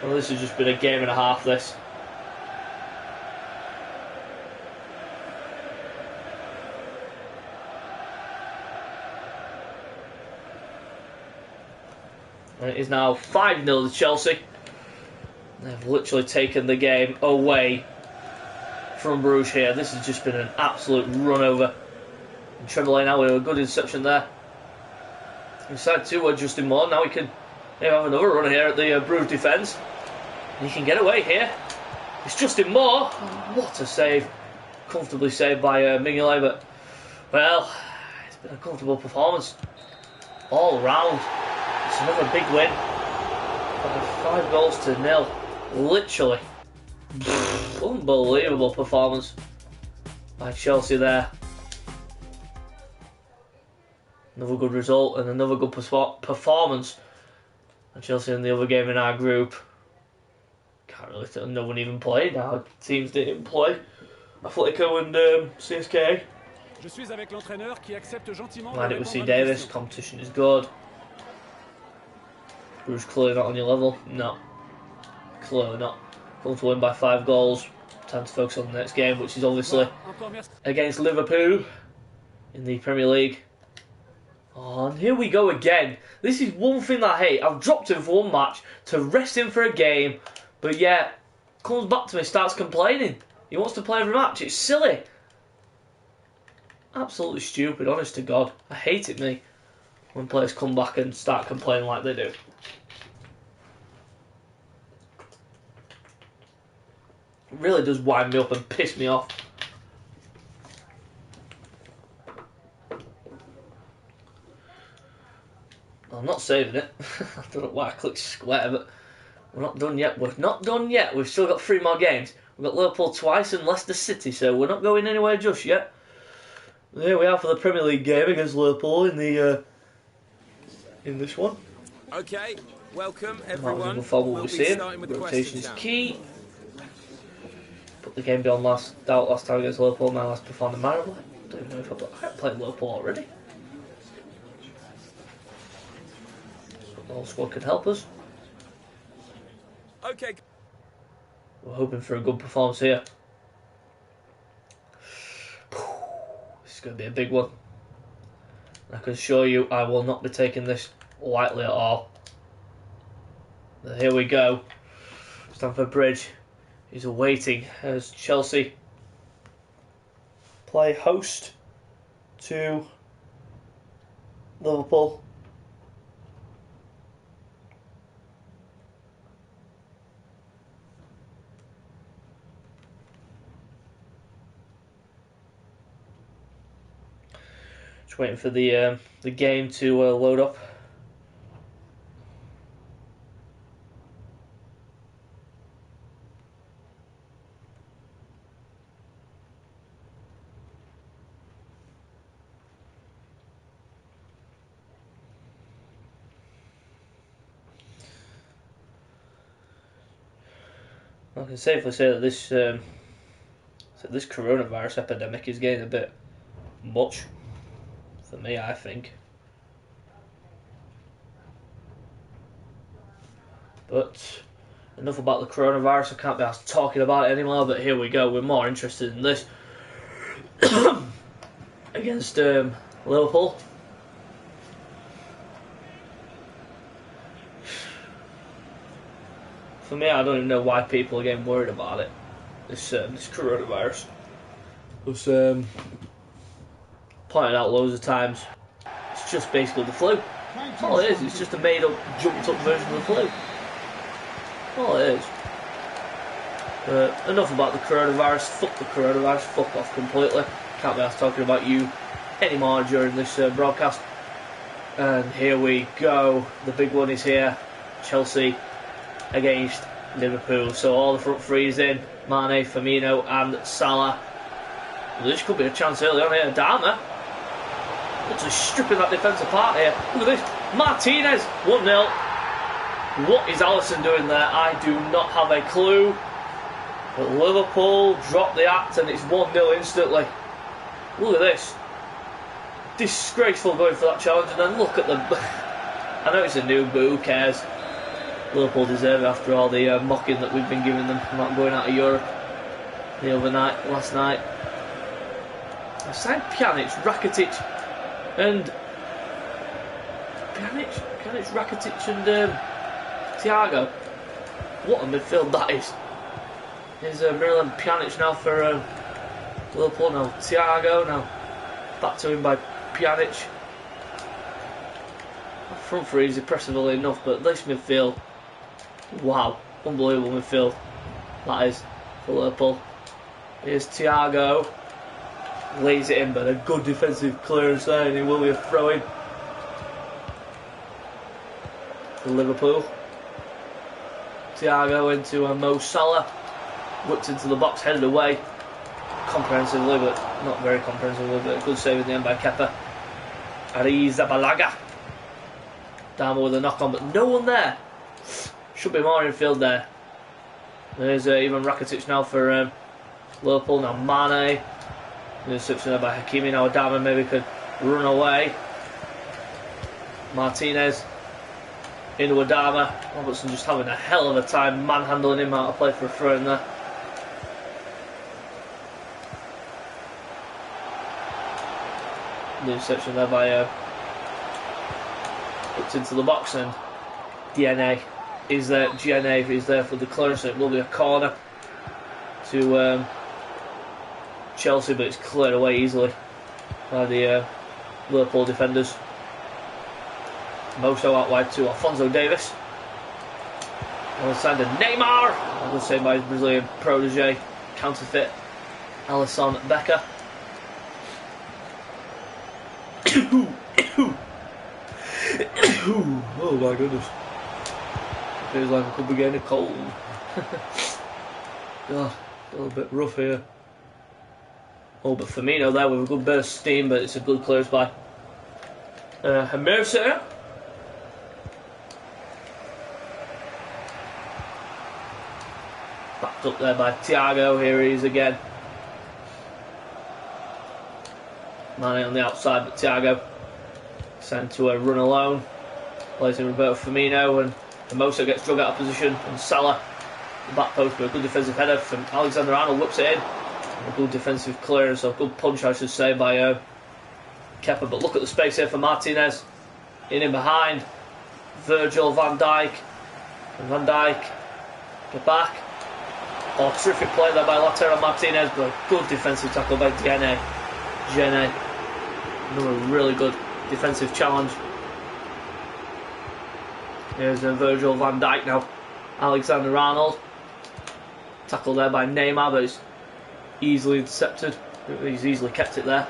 Well, this has just been a game and a half, this. And it is now 5-0 to Chelsea. They've literally taken the game away from Bruges here. This has just been an absolute run over. And Tremblay now with a good interception there. Inside to Justin Moore. Now he can have another run here at the Bruges defence. And he can get away here. It's Justin Moore. Oh, what a save. Comfortably saved by Mignolet, but well, it's been a comfortable performance all round. It's another big win. 5-0. Literally. Unbelievable performance by Chelsea there. Another good result and another good performance. And Chelsea in the other game in our group. Can't really tell, no one even played. Our teams didn't play. Atletico and CSK. Glad it was C. Davis. Competition is good. Bruges clearly not on your level. No. Clearly not. Going to win by 5 goals. Time to focus on the next game, which is obviously against Liverpool in the Premier League. Oh, and here we go again. This is one thing that I hate. I've dropped him for one match to rest him for a game, but yeah, comes back to me, starts complaining. He wants to play every match. It's silly. Absolutely stupid, honest to God. I hate it, me, when players come back and start complaining like they do. It really does wind me up and piss me off. I'm not saving it. I don't know why I clicked square, but we're not done yet. We're not done yet. We've still got 3 more games. We've got Liverpool twice and Leicester City, so we're not going anywhere just yet. There we are for the Premier League game against Liverpool in the in this one. Okay, welcome everyone. We'll be starting with rotation is key. Put the game beyond last time against Liverpool. My last performed admirably. Don't even know if I've played Liverpool already. The whole squad can help us. Okay. We're hoping for a good performance here. This is going to be a big one. I can assure you I will not be taking this lightly at all. But here we go. Stamford Bridge is awaiting as Chelsea play host to Liverpool. Just waiting for the game to load up. I can safely say that this coronavirus epidemic is getting a bit much for me, I think. But enough about the coronavirus. I can't be asked talking about it anymore. But here we go. We're more interested in this against Liverpool. For me, I don't even know why people are getting worried about it. This coronavirus. Because pointed out loads of times, it's just basically the flu. That's all it is. It's just a made-up, jumped-up version of the flu. All it is. Enough about the coronavirus. Fuck the coronavirus. Fuck off completely. Can't be asked talking about you anymore during this broadcast. And here we go. The big one is here. Chelsea against Liverpool. So all the front three is in. Mane, Firmino and Salah. Well, this could be a chance early on here. Dharma literally stripping that defence apart here. Look at this. Martinez, 1-0. What is Alisson doing there? I do not have a clue. But Liverpool drop the act and it's 1-0 instantly. Look at this. Disgraceful going for that challenge, and then look at the... I know it's a noob, but who cares? Liverpool deserve it after all the mocking that we've been giving them for not going out of Europe last night. I signed Pjanic, Rakitic and... Pjanic? Pjanic, Rakitic and Thiago. What a midfield that is. Here's Miralem Pjanic now for Liverpool. Now Thiago, now back to him by Pjanic. Front three is impressively enough, but this midfield, wow, unbelievable midfield that is for Liverpool. Here's Thiago, lays it in, but a good defensive clearance there, and it will be a throw-in for Liverpool. Thiago into Mo Salah, whipped into the box, headed away comprehensively, but not very comprehensively, but a good save in the end by Kepa. Arrizabalaga. Dama with a knock on, but no one there. Should be more infield there. There's even Rakitic now for Liverpool. Now Mane. Interception there by Hakimi. Now Adama maybe could run away. Martinez into Adama. Robertson just having a hell of a time manhandling him out of play for a throw in there. The interception there by puts into the box, and GNA is there for the clearance. It will be a corner to Chelsea, but it's cleared away easily by the Liverpool defenders. Moso out wide to Alphonso Davies. On the side of Neymar. I would say by his Brazilian protege, counterfeit Alisson Becker. Oh my goodness. Feels like I could be getting a cold. God, a little bit rough here. Oh, but Firmino there with a good burst of steam, but it's a good clearance by Emerson. Backed up there by Thiago. Here he is again. Mane on the outside, but Thiago sent to a run alone. Plays in Roberto Firmino, and Hermoso gets drug out of position, and Salah, the back post, but a good defensive header from Alexander-Arnold, whips it in. A good defensive clearance, or a good punch I should say, by Kepa. But look at the space here for Martinez. In behind. Virgil van Dijk. And Van Dijk. Get back. Oh, terrific play there by Lautaro Martinez, but a good defensive tackle by Gene. Another really good defensive challenge. Here's Virgil van Dijk now. Alexander-Arnold. Tackled there by Neymar, but it's easily intercepted. He's easily kept it there.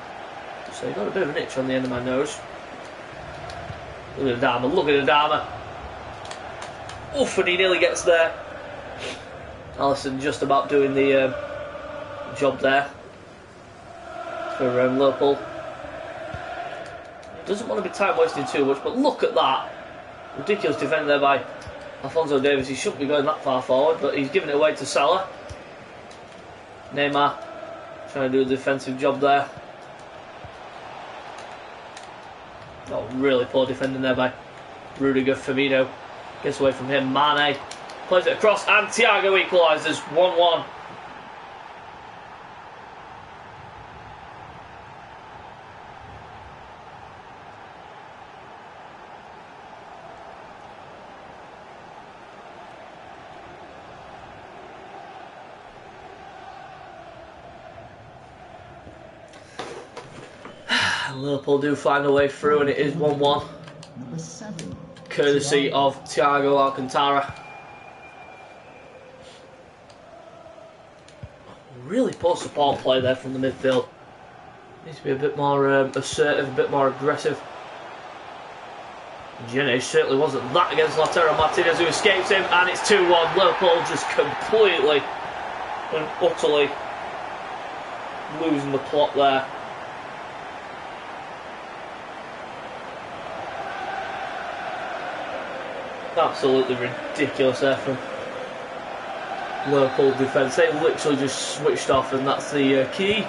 So he got a bit of an itch on the end of my nose. Look at Adama, look at Adama. Oof, and he nearly gets there. Alisson just about doing the job there for Liverpool. Doesn't want to be time wasting too much, but look at that. Ridiculous defending there by Alphonso Davies. He shouldn't be going that far forward, but he's giving it away to Salah. Neymar trying to do a defensive job there. Oh, really poor defending there by Rudiger. Firmino gets away from him. Mane plays it across, and Thiago equalises 1-1. Liverpool do find a way through, and it is 1-1. Number 7. Courtesy of Thiago Alcantara. Really poor support play there from the midfield. Needs to be a bit more assertive, a bit more aggressive. Gene certainly wasn't that against Lautaro Martinez, who escapes him, and it's 2-1. Liverpool just completely and utterly losing the plot there. Absolutely ridiculous there from Liverpool defence. They literally just switched off, and that's the key.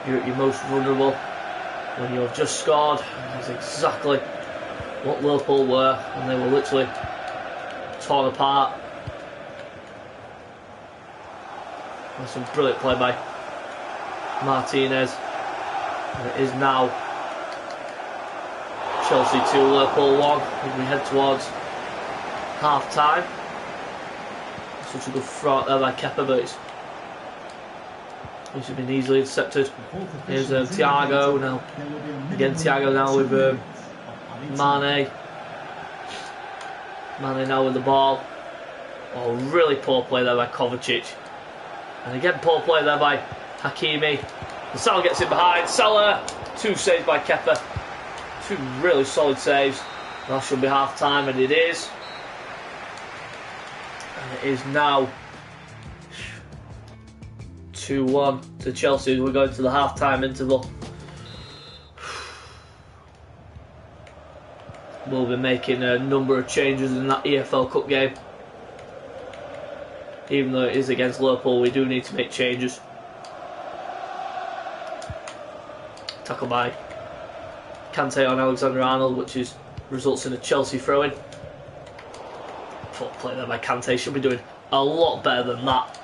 You're at your most vulnerable when you have just scored. That's exactly what Liverpool were, and they were literally torn apart. That's some brilliant play by Martinez. And it is now Chelsea 2, Liverpool 1 as we head towards half time. Such a good throw there by Kepa, but it's been easily intercepted. Here's Thiago now. Again, Thiago now with Mane. Mane now with the ball. Oh, really poor play there by Kovacic. And again, poor play there by Hakimi. And Salah gets in behind. Salah, 2 saves by Kepa. 2 really solid saves. That should be half time, and it is. And it is now 2-1 to Chelsea. We're going to the half time interval. We'll be making a number of changes in that EFL Cup game. Even though it is against Liverpool, we do need to make changes. Tackle by Kante on Alexander-Arnold, which results in a Chelsea throw-in. Poor play there by Kante. Should be doing a lot better than that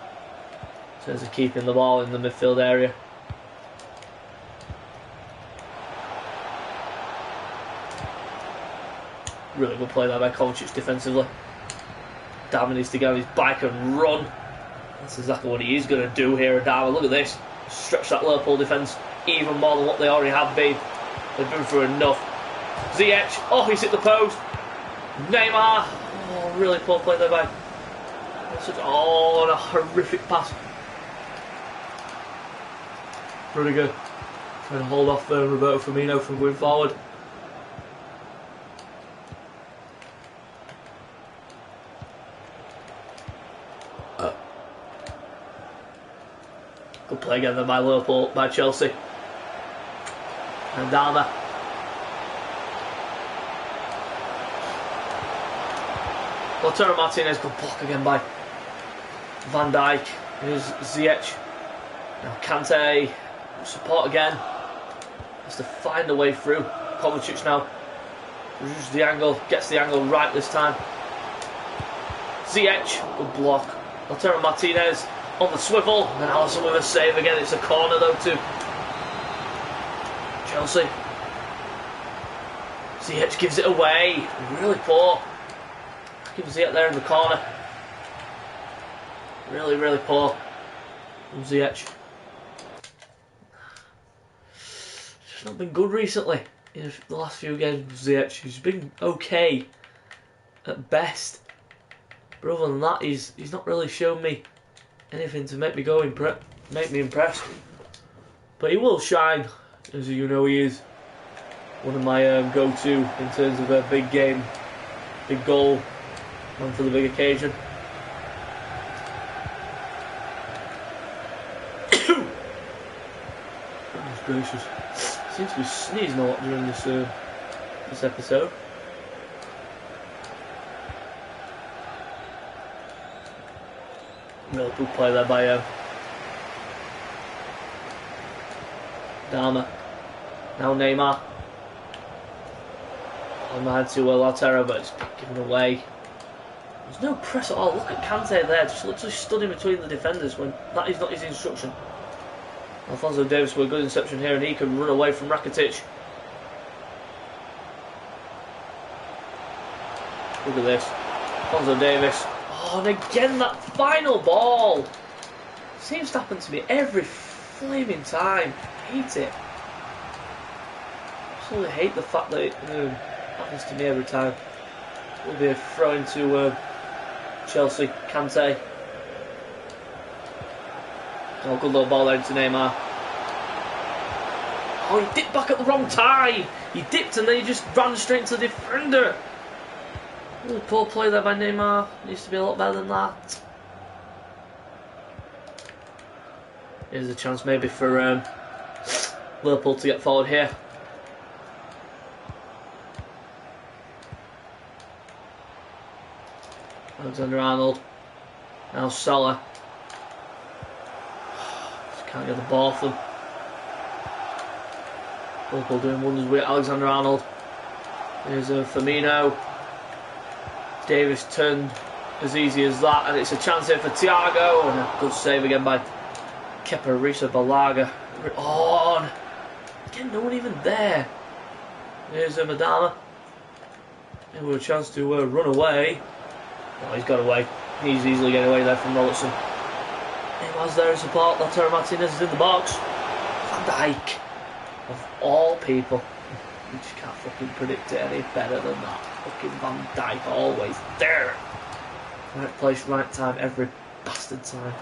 in terms of keeping the ball in the midfield area. Really good play there by Kovacic defensively. Adama needs to get on his bike and run. That's exactly what he is going to do here, Adama. Look at this. Stretch that Liverpool defence even more than what they already have been. They've been through enough. Ziyech. Oh, he's hit the post. Neymar. Oh, really poor play there by... Oh, and a horrific pass. Rudiger trying to hold off Roberto Firmino from going forward. Good play again there by Liverpool, by Chelsea. And Adama. Lautaro Martinez, good block again by Van Dijk. Here's Ziyech. Now Kante, support again. Has to find a way through. Kovacic now reduces the angle, gets the angle right this time. Ziyech, good block. Lautaro Martinez on the swivel, and Alisson with a save again. It's a corner though too. Chelsea. Ziyech gives it away. Really poor. Gives Ziyech there in the corner. Really, really poor from Ziyech. It's not been good recently in the last few games with Ziyech. He's been okay at best, but other than that, he's not really shown me anything to make me impressed. But he will shine, as you know he is one of my go-to in terms of a big game, big goal, and for the big occasion. Goodness gracious. Seems to be sneezing a lot during this episode. Really good play there by Dama. Now Neymar. On the head to Lautaro, but it's given away. There's no press at all. Look at Kante there, just literally stood in between the defenders when that is not his instruction. Alphonso Davies with a good interception here, and he can run away from Rakitic. Look at this. Alphonso Davies. Oh, and again that final ball. Seems to happen to me every flaming time. I hate it. Absolutely hate the fact that it happens to me every time. Will be a throw into Chelsea. Kante. Oh, good little ball there into Neymar. Oh, he dipped back at the wrong time. He dipped and then he just ran straight into the defender. Really poor play there by Neymar. Needs to be a lot better than that. Here's a chance maybe for Liverpool to get forward here. Alexander-Arnold. Now Salah. Just can't get the ball off them. Liverpool doing wonders with Alexander-Arnold. Here's Firmino. Davis turned as easy as that, and it's a chance here for Thiago, and a good save again by Kepa Arrizabalaga. On! Again, no one even there. Here's Madama. Here with a chance to run away. Oh, he's got away. He's easily getting away there from Robertson. Neymar's there in support. Lautaro Martinez is in the box. Van Dijk. Of all people. You just can't fucking predict it any better than that. Fucking Van Dijk, always there. Right place, right time, every bastard time.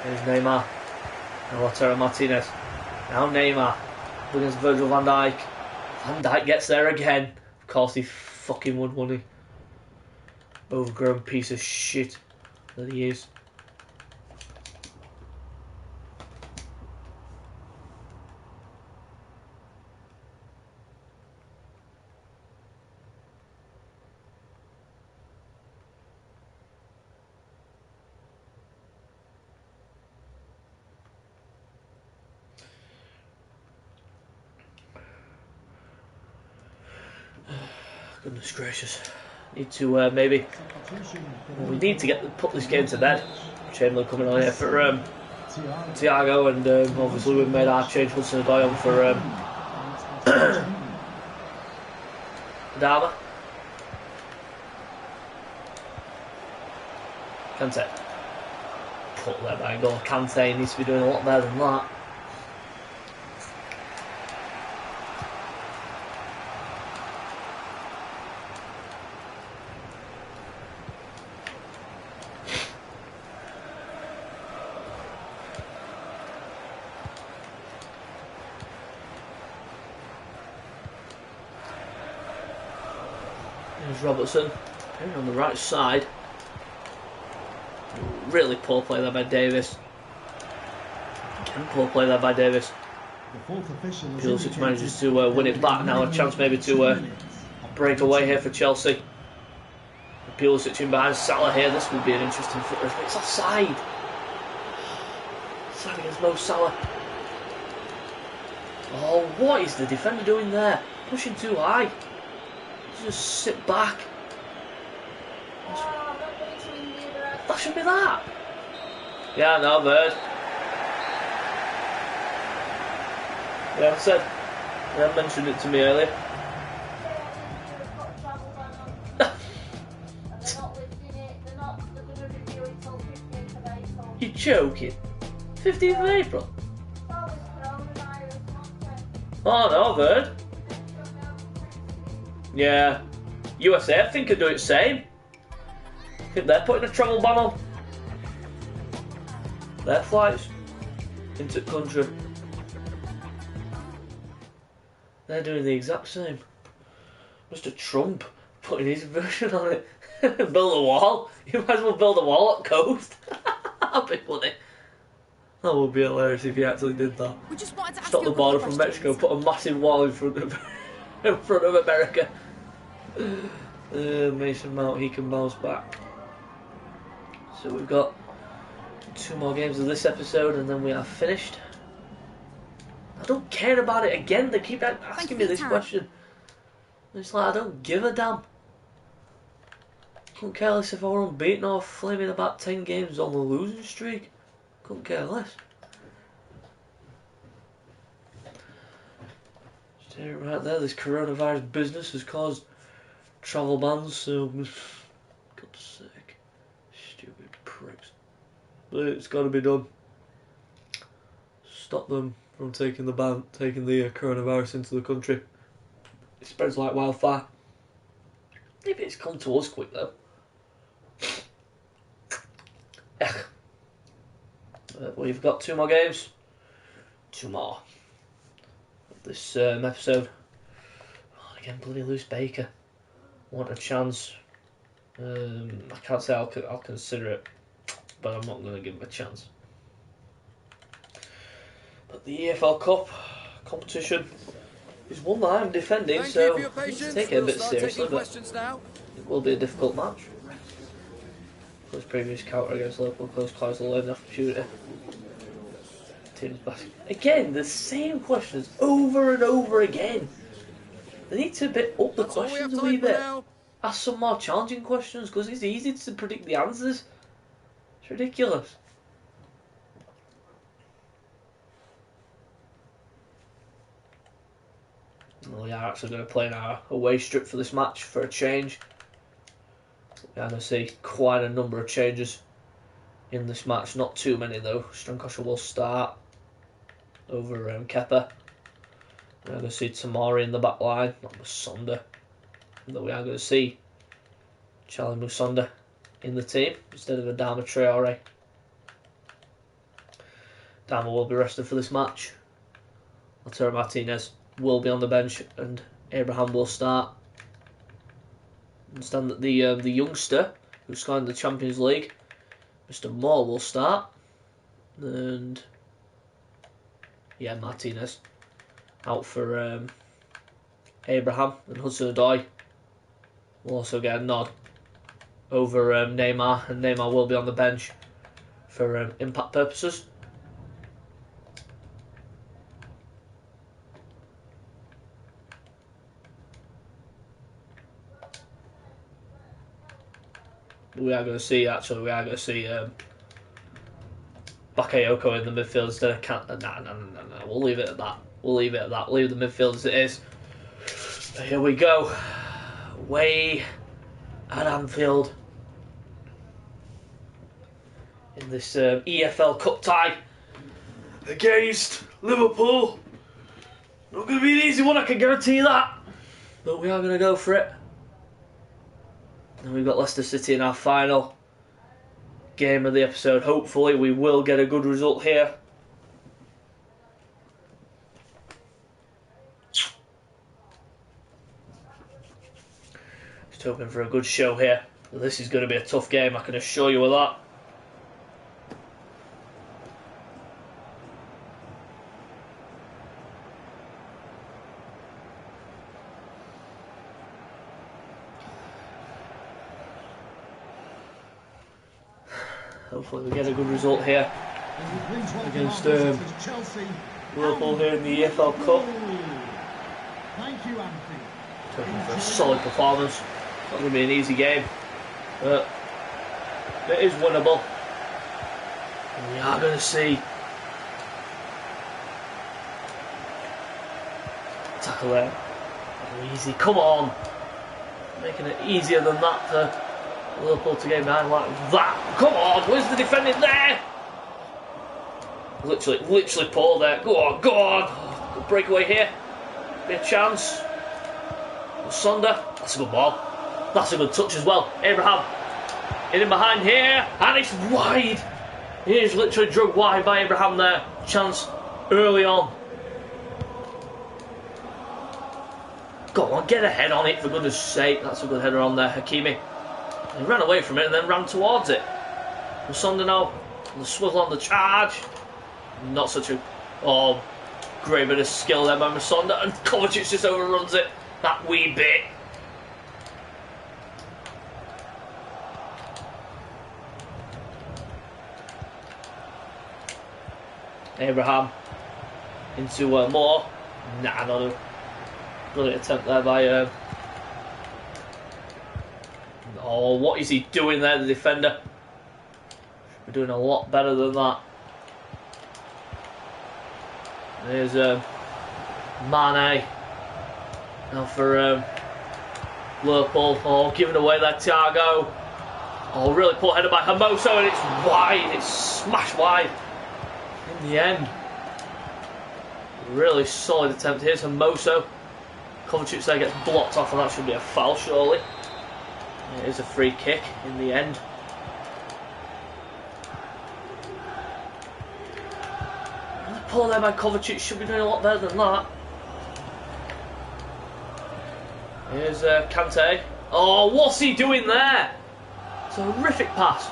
There's Neymar. And Lautaro Martinez. Now Neymar. Against Virgil van Dijk. Van Dijk gets there again. Of course he fucking would, wouldn't he? Overgrown piece of shit that he is. Goodness gracious. Need to maybe. Well, we need to put this game to bed. Chamberlain coming on here for Thiago, and obviously we've made our change. Hudson-Odoi on for Adama. Kante. Put there by goal. Kante needs to be doing a lot better than that. There's Robertson on the right side. Really poor play there by Davis. Again, poor play there by Davis. Pulisic manages to win it back now. A chance maybe to break away here for Chelsea. Pulisic in behind Salah here. This would be an interesting foot race. It's offside. Offside against Mo Salah. Oh, what is the defender doing there? Pushing too high. Just sit back. That should be that. Yeah, no, bird. Yeah, I said. Yeah, mentioned it to me earlier. You're joking. 15th of April. Oh no, bird. Yeah, USA I think could do it same. I think they're putting a travel ban on their flights into the country. They're doing the exact same. Mr. Trump putting his version on it. Build a wall. You might as well build a wall at coast. That'd be funny. That would be hilarious if he actually did that. We just wanted to ask Stop you the a couple border of from questions. Mexico, put a massive wall in front of America. Mason Mount, he can bounce back. So we've got 2 more games of this episode and then we are finished. I don't care about it again. They keep asking me this question. It's like, I don't give a damn. Couldn't care less if I were unbeaten or flaming about 10 games on the losing streak. Couldn't care less. Just hear it right there. This coronavirus business has caused travel bans, so God's sake. Stupid pricks. But it's got to be done. Stop them from taking the coronavirus into the country. It spreads like wildfire. Maybe it's come to us quick though. We've got 2 more games. 2 more. This episode. Oh, again, bloody Lewis Baker. Want a chance. I can't say I'll consider it, but I'm not going to give him a chance. But the EFL Cup competition is one that I'm defending, so I need to take it a bit seriously, but it will be a difficult match. His previous counter against Liverpool, close close, learned opportunity. Team's back. Again, the same questions over and over again. They need to up the questions a wee bit. Ask some more challenging questions, because it's easy to predict the answers. It's ridiculous. We are actually going to play in our away strip for this match for a change. We are going to see quite a number of changes in this match. Not too many though. Strankosha will start over Kepa. We are going to see Tamari in the back line, not Musonda. Though we are going to see Charlie Musonda in the team instead of Adama Traore. Adama will be rested for this match. Lautaro Martinez will be on the bench and Abraham will start. Understand that the youngster who scored in the Champions League, Mr. Moore, will start. And yeah, Martinez out for Abraham, and Hudson-Odoi will also get a nod over Neymar, and Neymar will be on the bench for impact purposes. We are going to see Bakayoko in the midfield instead of No. We'll leave it at that. We'll leave the midfield as it is. Here we go. Away at Anfield in this EFL Cup tie against Liverpool. Not going to be an easy one, I can guarantee that. But we are going to go for it. And we've got Leicester City in our final game of the episode. Hopefully we will get a good result here. Just hoping for a good show here. This is going to be a tough game, I can assure you of that. Hopefully we get a good result here against Liverpool here in the EFL Cup. Thank you, Anfield. Hoping for a solid performance. Not going to be an easy game, but it is winnable. And we are going to see tackle there. Easy, come on! Making it easier than that for Liverpool to get behind like that. Come on, where's the defending there? Literally Paul there. Go on. Good breakaway here. Be a chance. Sonda. That's a good ball. That's a good touch as well. Abraham in behind here, and it's wide. He is literally drugged wide by Abraham there. Chance early on. Go on, get a head on it for goodness sake. That's a good header on there, Hakimi. He ran away from it and then ran towards it. Musonda now on the swivel on the charge. Not such a great bit of skill there by Musonda, and Kovacic just overruns it that wee bit. Abraham into Moore. Nah, not a brilliant attempt there by what is he doing there, the defender? Should be doing a lot better than that. There's Mane now for Liverpool. Giving away there, Thiago. Really poor header by Hermoso, and it's wide. It's smashed wide in the end. Really solid attempt. Here's Hermoso. Kovacic there gets blocked off, and that should be a foul, surely. It is a free kick in the end. The pull there by Kovacic should be doing a lot better than that. Here's Kante. What's he doing there? It's a horrific pass.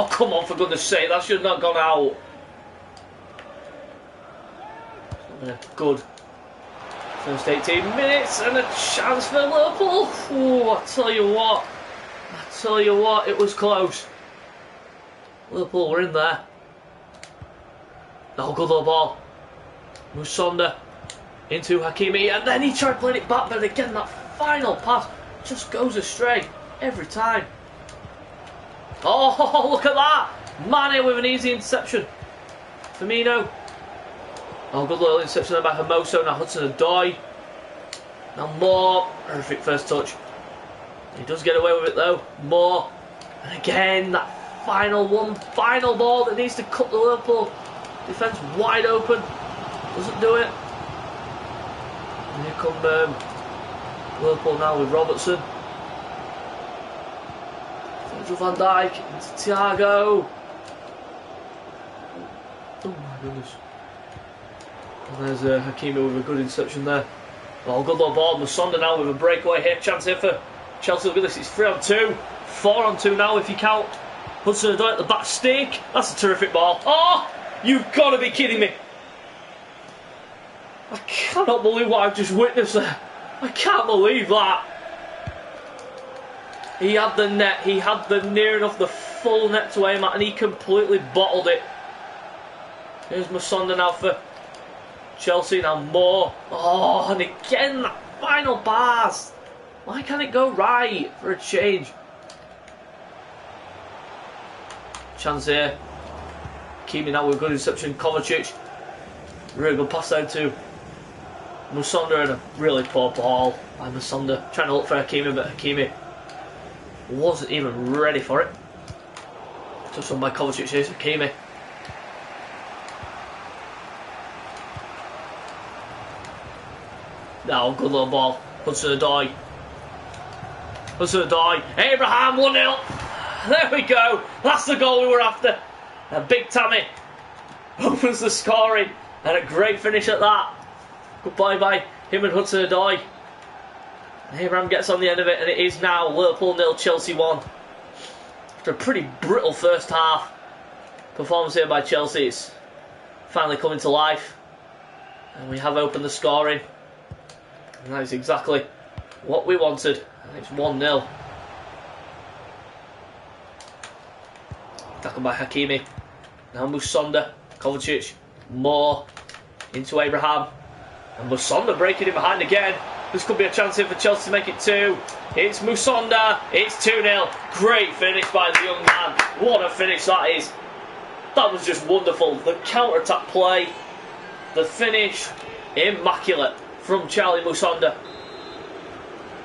Come on, for goodness sake, that should not have gone out. It's been a good first 18 minutes and a chance for Liverpool. I tell you what, it was close. Liverpool were in there. Good little ball. Musonda into Hakimi, and then he tried playing it back, but again that final pass just goes astray every time. Oh, look at that! Mane with an easy interception. Firmino. Oh, good little interception there by Hermoso. Now Hudson-Odoi. Now Moore. Horrific first touch. He does get away with it though. Moore. And again, that final ball that needs to cut the Liverpool defence wide open. Doesn't do it. And here come Liverpool now with Robertson. Virgil van Dijk into Thiago. Oh my goodness. And there's Hakimi with a good interception there. Oh, good little ball. Musonda now with a breakaway here. Chance here for Chelsea. Look at this. It's 3-on-2. 4-on-2 now if you count. Hudson-Odoi at the back stick. That's a terrific ball. Oh! You've got to be kidding me. I cannot believe what I've just witnessed there. I can't believe that. He had the net. He had the near enough the full net to aim at, and he completely bottled it. Here's Musonda now for Chelsea. Now Moore. Oh, and again that final pass. Why can't it go right for a change? Chance here. Keeping that with a good interception. Kovacic. Really good pass down to Musonda, and a really poor ball by Musonda. Trying to look for Hakimi, but Hakimi wasn't even ready for it. Touched on by Kovacic. Here's Hakimi. Now, good little ball. Hudson-Odoi. Hudson-Odoi. Abraham 1-0. There we go. That's the goal we were after. And Big Tammy opens the scoring. And a great finish at that. Goodbye by him and Hudson-Odoi. Abraham gets on the end of it, and it is now Liverpool 0, Chelsea 1. After a pretty brittle first half performance here by Chelsea, it's finally coming to life. And we have opened the scoring. And that is exactly what we wanted. And it's 1-0. Tackled by Hakimi. Now Musonda. Kovacic. Moore. Into Abraham. And Musonda breaking it behind again. This could be a chance here for Chelsea to make it 2. It's Musonda. It's 2-0. Great finish by the young man. What a finish that is. That was just wonderful. The counter-attack play. The finish. Immaculate from Charlie Musonda.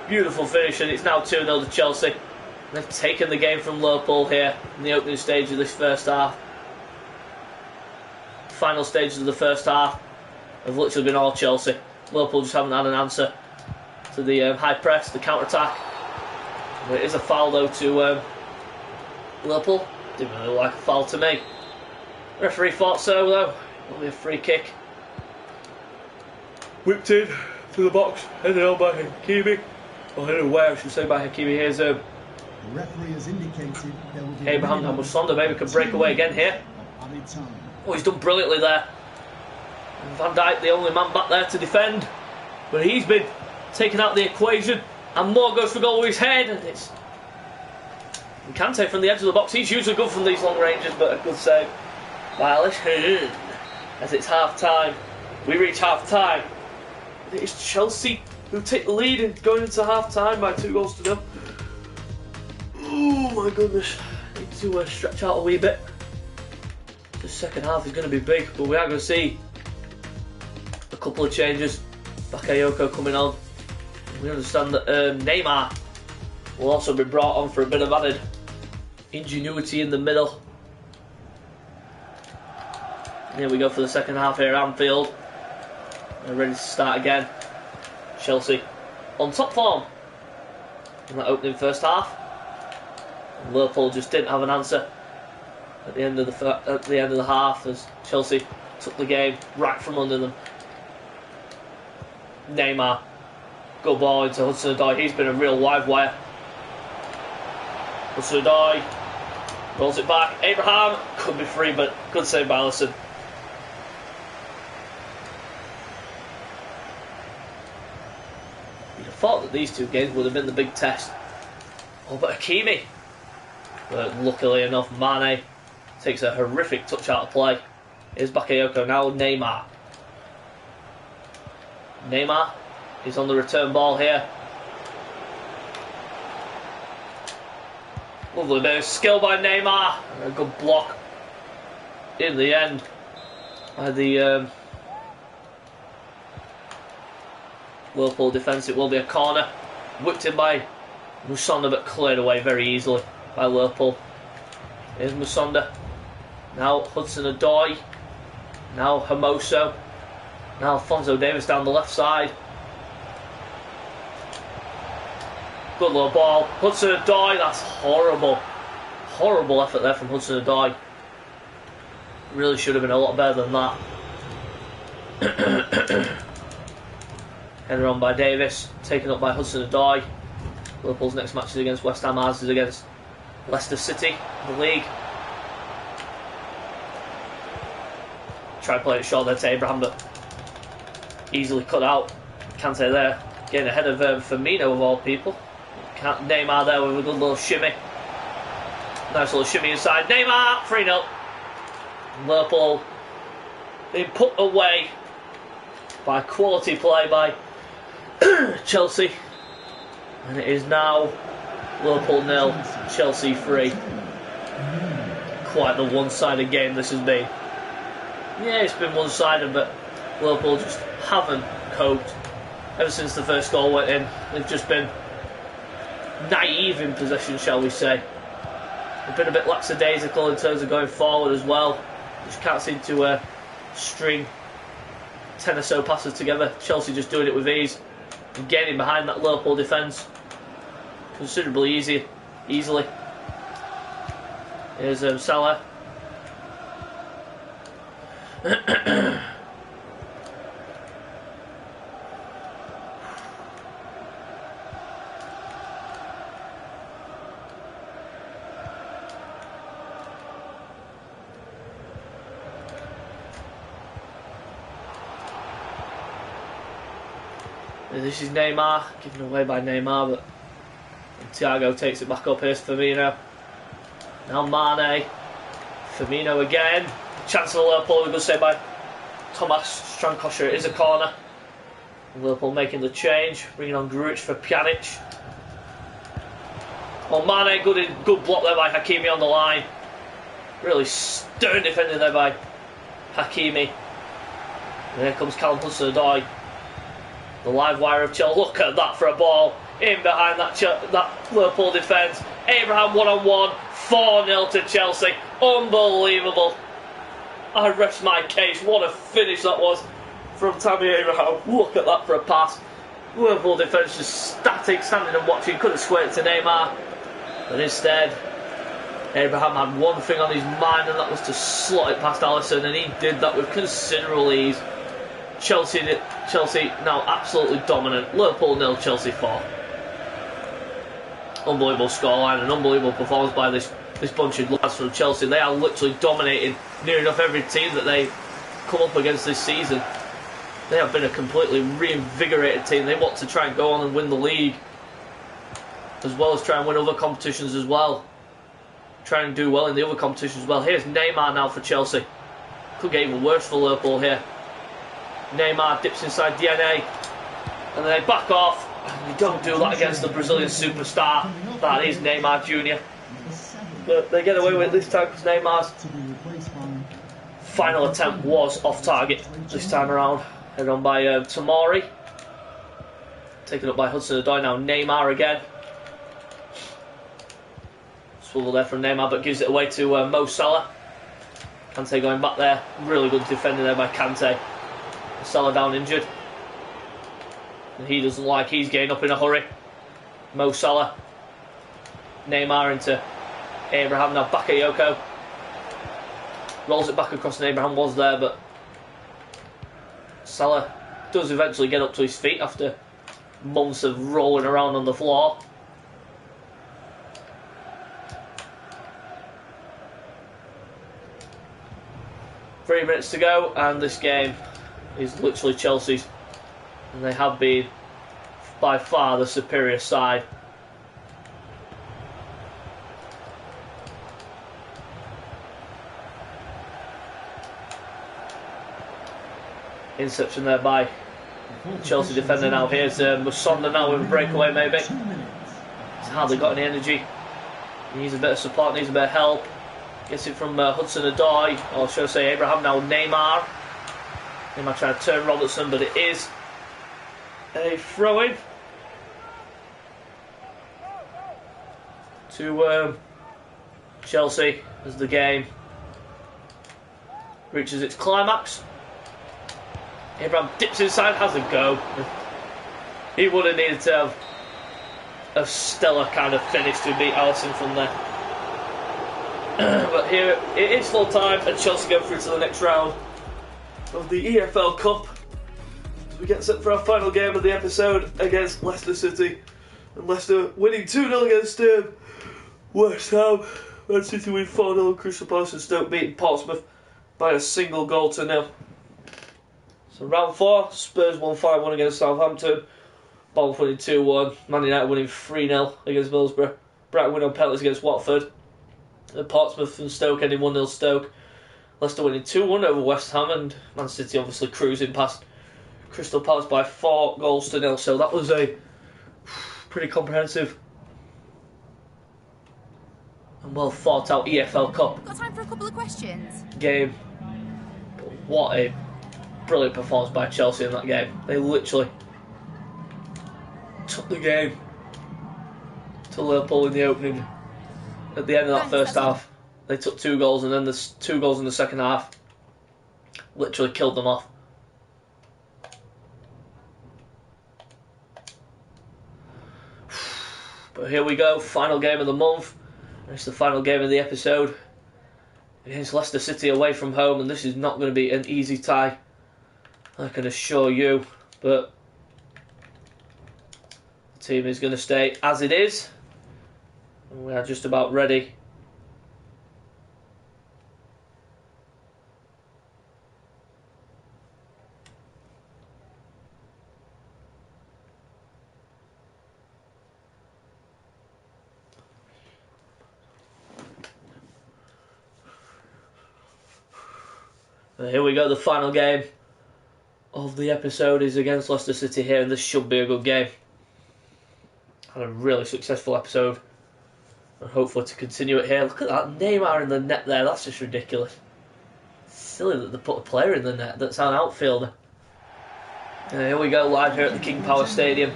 Beautiful finish, and it's now 2-0 to Chelsea. They've taken the game from Liverpool here in the opening stage of this first half. Final stages of the first half have literally been all Chelsea. Liverpool just haven't had an answer to the high press, the counter-attack. It is a foul though to Liverpool. Didn't really look like a foul to me. Referee thought so though. It'll be a free kick. Whipped in to the box, headed on by Hakimi. Or headed away, I should say, by Hakimi. Here's The referee has indicated there will be Abraham and Musonda. Maybe can break away again here. Oh, he's done brilliantly there. And Van Dijk, the only man back there to defend. But he's been taken out of the equation. And Moore goes for goal with his head. And it's Kante from the edge of the box. He's usually good from these long ranges, but a good save by Alish. As it's half time. We reach half time. It is Chelsea who take the lead in going into half time by 2-0. Oh my goodness. Need to stretch out a wee bit. The second half is going to be big, but we are going to see a couple of changes. Bakayoko coming on. We understand that Neymar will also be brought on for a bit of added ingenuity in the middle. And here we go for the second half here at Anfield. They're ready to start again. Chelsea on top form in that opening first half. And Liverpool just didn't have an answer at the end of the half as Chelsea took the game right from under them. Neymar, good ball into Hudson-Odoi. He's been a real live wire. Hudson-Odoi rolls it back. Abraham could be free, but good save by Alisson. You'd have thought that these two games would have been the big test. Oh, but Hakimi. But luckily enough, Mane takes a horrific touch out of play. Here's Bakayoko now, Neymar. Neymar is on the return ball here. Lovely bit of skill by Neymar. And a good block in the end by the Liverpool defence. It will be a corner. Whipped in by Musonda, but cleared away very easily by Liverpool. Here's Musonda. Now Hudson-Odoi. Now Hermoso. Now Alphonso Davies down the left side. Good little ball. Hudson-Odoi, that's horrible. Horrible effort there from Hudson-Odoi. Really should have been a lot better than that. Header on by Davis. Taken up by Hudson-Odoi. Liverpool's next match is against West Ham. Ours is against Leicester City in the league. Try playing it short there to Abraham, but easily cut out. Kante there, getting ahead of Firmino of all people. Neymar there with a good little shimmy. Nice little shimmy inside. Neymar, 3-0. Liverpool being put away by quality play by Chelsea. And it is now Liverpool 0, Chelsea 3. Quite the one-sided game this has been. Yeah, it's been one-sided, but Liverpool just haven't coped. Ever since the first goal went in, they've just been naive in possession, shall we say. They've been a bit lackadaisical in terms of going forward as well. Just can't seem to string 10 or so passes together. Chelsea just doing it with ease and getting behind that Liverpool defence considerably easily. Here's Salah. This is Neymar, given away by Neymar, but Thiago takes it back up. Here's Firmino. Now Mane. Firmino again. Chance for Liverpool, a good save by Thomas Strankosher. It is a corner. Liverpool making the change, bringing on Grujic for Pjanic. Oh, Mane, good block there by Hakimi on the line. Really stern defending there by Hakimi. And here comes Callum Hudson-Odoi. The live wire of Chelsea. Look at that for a ball in behind that Liverpool defence. Abraham 1-on-1, 4-0 to Chelsea. Unbelievable. I rest my case. What a finish that was from Tammy Abraham. Look at that for a pass. Liverpool defence just static, standing and watching. Couldn't square it to Neymar. But instead, Abraham had one thing on his mind, and that was to slot it past Alisson, and he did that with considerable ease. Chelsea now absolutely dominant. Liverpool 0, Chelsea 4. Unbelievable scoreline, an unbelievable performance by this bunch of lads from Chelsea. They are literally dominating near enough every team that they come up against this season. They have been a completely reinvigorated team. They want to try and go on and win the league, as well as try and win other competitions as well. Try and do well in the other competitions as well. Here's Neymar now for Chelsea. Could get even worse for Liverpool here. Neymar dips inside DNA, and then they back off. And you don't do that against the Brazilian superstar that is Neymar Jr. But they get away with it this time because Neymar's final attempt was off target this time around. Headed on by Tomori. Taken up by Hudson-Odoi. Now Neymar again. Swivel there from Neymar, but gives it away to Mo Salah. Kante going back there. Really good defending there by Kante. Salah down injured. And he doesn't like, he's getting up in a hurry. Mo Salah. Neymar into Abraham, now Bakayoko. Rolls it back across, and Abraham was there, but Salah does eventually get up to his feet after months of rolling around on the floor. Three minutes to go, and this game is literally Chelsea's, and they have been by far the superior side. Interception there by Chelsea defender now. Here's Musonda now with a breakaway maybe. He's hardly got any energy. He needs a bit of support, needs a bit of help. Gets it from Hudson-Odoi, or should I say Abraham, now Neymar. Neymar trying to turn Robertson, but it is a throw-in to Chelsea as the game reaches its climax. Abraham dips inside, has a go. He would have needed to have a stellar kind of finish to beat Alisson from there. But here it is full time and Chelsea go through to the next round of the EFL Cup. As we get set for our final game of the episode against Leicester City. And Leicester winning 2-0 against West Ham. Man City win 4-0, Crystal Palace and Stoke beating Portsmouth by a single goal to nil. So round 4, Spurs won 5-1 against Southampton. Bournemouth winning 2-1. Man United winning 3-0 against Middlesbrough. Brighton winning on penalties against Watford. Portsmouth and Stoke ending 1-0 Stoke. Leicester winning 2-1 over West Ham, and Man City obviously cruising past Crystal Palace by 4 goals to nil. So that was a pretty comprehensive and well thought out EFL Cup. Got time for a couple of questions? Game. But what a brilliant performance by Chelsea in that game. They literally took the game to Liverpool in the opening. At the end of that first half, they took 2 goals, and then the 2 goals in the second half literally killed them off. But here we go, final game of the month. It's the final game of the episode against Leicester City away from home, and this is not going to be an easy tie, I can assure you. But the team is going to stay as it is. And we are just about ready. And here we go, the final game of the episode is against Leicester City here, and this should be a good game. Had a really successful episode, and hopefully to continue it here. Look at that Neymar in the net there, that's just ridiculous. It's silly that they put a player in the net that's an outfielder. And here we go, live here at the King Power Stadium.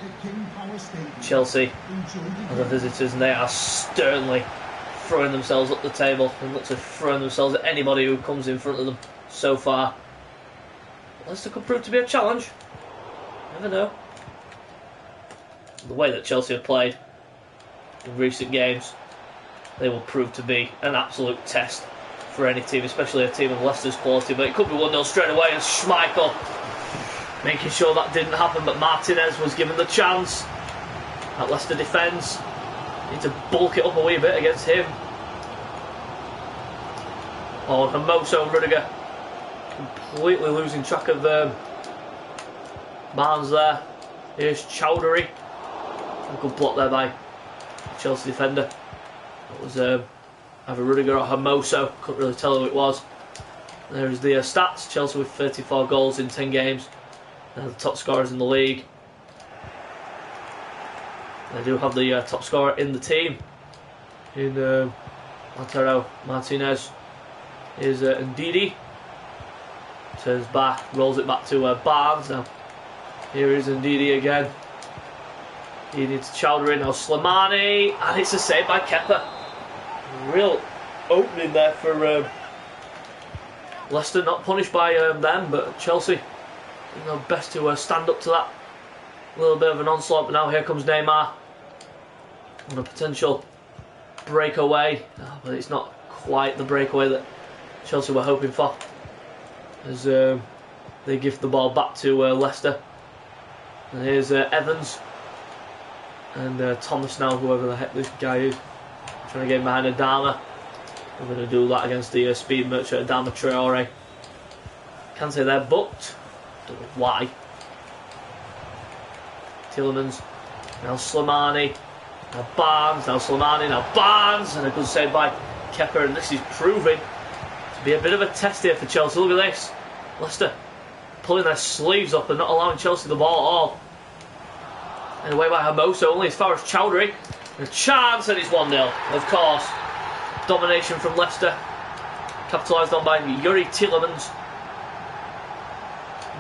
Chelsea are the visitors, and they are sternly throwing themselves up the table and literally throwing themselves at anybody who comes in front of them so far. Leicester could prove to be a challenge. Never know. The way that Chelsea have played in recent games, they will prove to be an absolute test for any team, especially a team of Leicester's quality. But it could be 1-0 straight away, and Schmeichel making sure that didn't happen, but Martinez was given the chance. That Leicester defence need to bulk it up a wee bit against him. Oh, Hermoso and Rudiger completely losing track of Barnes there. Here's Chowdhury. A good block there by the Chelsea defender. That was either Rudiger or Hermoso. Couldn't really tell who it was. There's the stats. Chelsea with 34 goals in 10 games. They're the top scorers in the league. They do have the top scorer in the team in Lautaro Martinez. Is Ndidi. Turns back, rolls it back to Barnes. Now here is Ndidi again. He needs Chowdhury, now Slimani, and it's a save by Kepa. Real opening there for Leicester, not punished by them, but Chelsea best to stand up to that. A little bit of an onslaught, but now here comes Neymar on a potential breakaway, but it's not quite the breakaway that Chelsea were hoping for, as they give the ball back to Leicester. And here's Evans and Thomas now, whoever the heck this guy is, trying to get behind Adama. We're going to do that against the speed merchant Adama Traore. Can't say they're booked, don't know why. Tielemans, now Slimani, now Barnes, now Slimani, now Barnes, and a good save by Kepa, and this is proving to be a bit of a test here for Chelsea. Look at this, Leicester pulling their sleeves up and not allowing Chelsea the ball at all. And away by Hermoso, only as far as Chowdhury. A chance, and it's 1-0, of course. Domination from Leicester, capitalised on by Yuri Tielemans.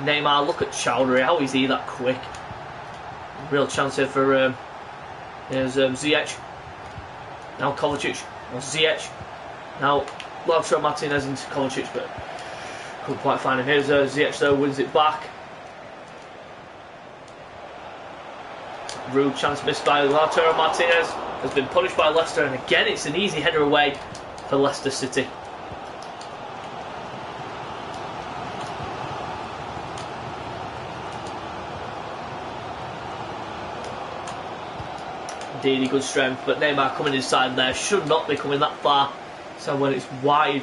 Neymar, look at Chowdhury, how is he that quick? Real chance here for Ziyech. Now Kovacic, or Ziyech. Now Lautaro Martinez into Kovacic, but couldn't quite find him. Here's Ziyech though, wins it back. Rude chance missed by Lautaro Martinez. Has been punished by Leicester, and again it's an easy header away for Leicester City. Indeed, good strength, but Neymar coming inside there should not be coming that far. So when it's wide,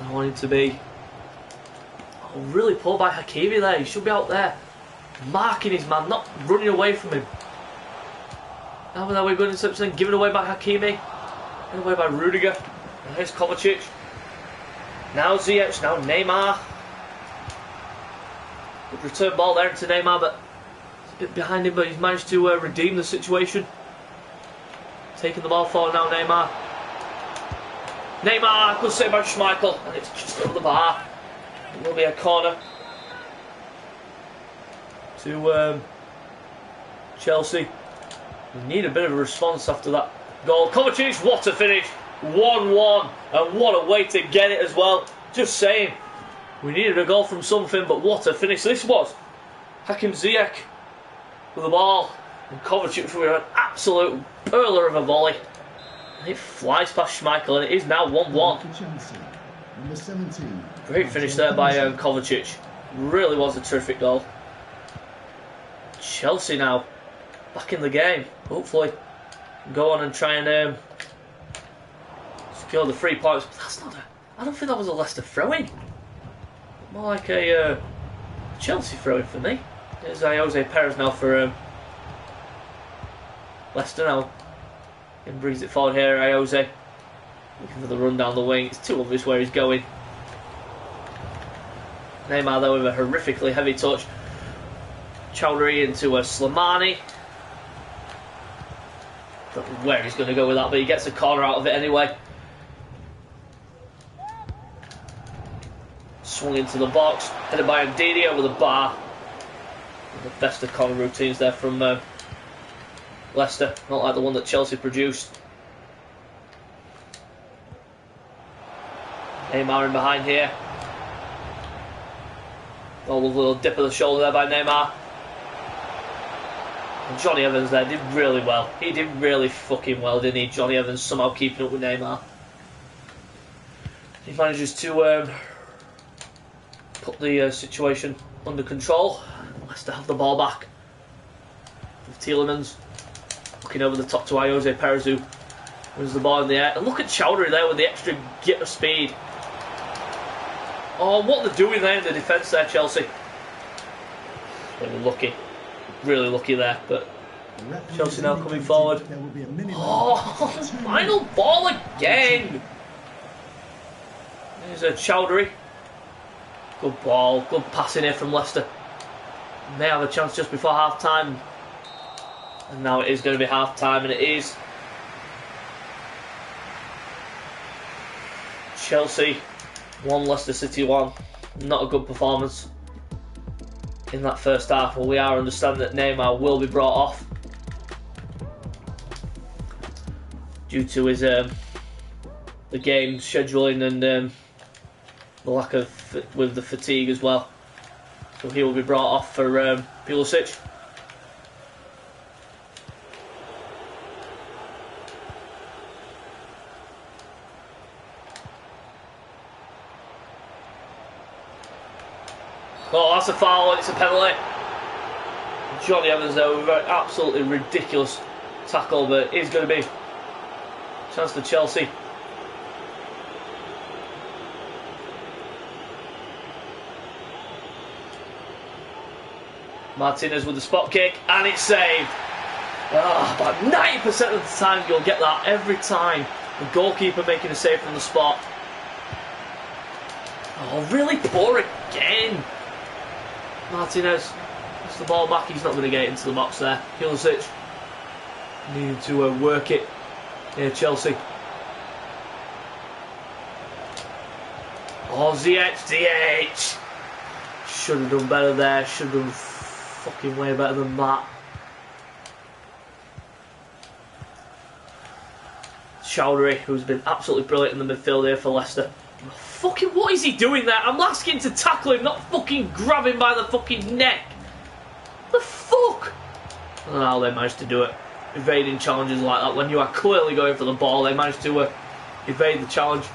I want him to be really poor by Hakimi there. He should be out there marking his man, not running away from him. Now we're going into something given away by Hakimi, given away by Rudiger. And here's Kovacic. Now Ziyech, now Neymar. Good return ball there into Neymar, but it's a bit behind him, but he's managed to redeem the situation. Taking the ball forward now, Neymar. Neymar, good save by Schmeichel, and it's just over the bar. It will be a corner to Chelsea. We need a bit of a response after that goal. Kovacic, what a finish! 1-1, and what a way to get it as well. Just saying, we needed a goal from something, but what a finish this was. Hakim Ziyech with the ball, and Kovacic with an absolute perler of a volley. And it flies past Schmeichel, and it is now 1-1. Number 17. Great finish there by Kovacic. Really was a terrific goal. Chelsea now back in the game. Hopefully go on and try and secure the 3 points. But that's not I don't think that was a Leicester throw-in. More like a Chelsea throw-in for me. There's Jose Perez now for Leicester now. And brings it forward here, Jose. Looking for the run down the wing. It's too obvious where he's going. Neymar though with a horrifically heavy touch. Chowdhury into Slimani. Don't know where he's going to go with that, but he gets a corner out of it anyway. Swung into the box, headed by Ndidi over the bar. The best of corner routines there from Leicester, not like the one that Chelsea produced. Neymar in behind here. Oh, a little dip of the shoulder there by Neymar. And Johnny Evans there did really well. He did really fucking well, didn't he? Johnny Evans somehow keeping up with Neymar. He manages to put the situation under control. Leicester have the ball back. With Tielemans looking over the top to Jose Perez, who wins the ball in the air. And look at Chowdhury there with the extra get of speed. Oh, what they're doing there in the defence there, Chelsea. They were lucky. Really lucky there, but Chelsea now coming forward. Oh, final ball again. There's a Chowdhury. Good ball, good passing here from Leicester. May have a chance just before half time. And now it is going to be half time, and it is. Chelsea 1, Leicester City 1. Not a good performance in that first half. Well, we are understanding that Neymar will be brought off due to his the game scheduling and the lack of with the fatigue as well. So he will be brought off for Pulisic. Oh, that's a foul and it's a penalty. Johnny Evans there with an absolutely ridiculous tackle, but it is going to be a chance for Chelsea. Martinez with the spot kick, and it's saved. About 90% of the time you'll get that every time. The goalkeeper making a save from the spot. Oh, really poor again. Martinez gets the ball back. He's not going to get into the box there. Pulisic needed to work it near Chelsea. Oh, ZH. Should have done better there. Should have done fucking way better than that. Chowdhury, who's been absolutely brilliant in the midfield here for Leicester. Fucking what is he doing there? I'm asking to tackle him, not fucking grab him by the fucking neck. The fuck? I don't know how they managed to do it. Evading challenges like that when you are clearly going for the ball. They managed to evade the challenge.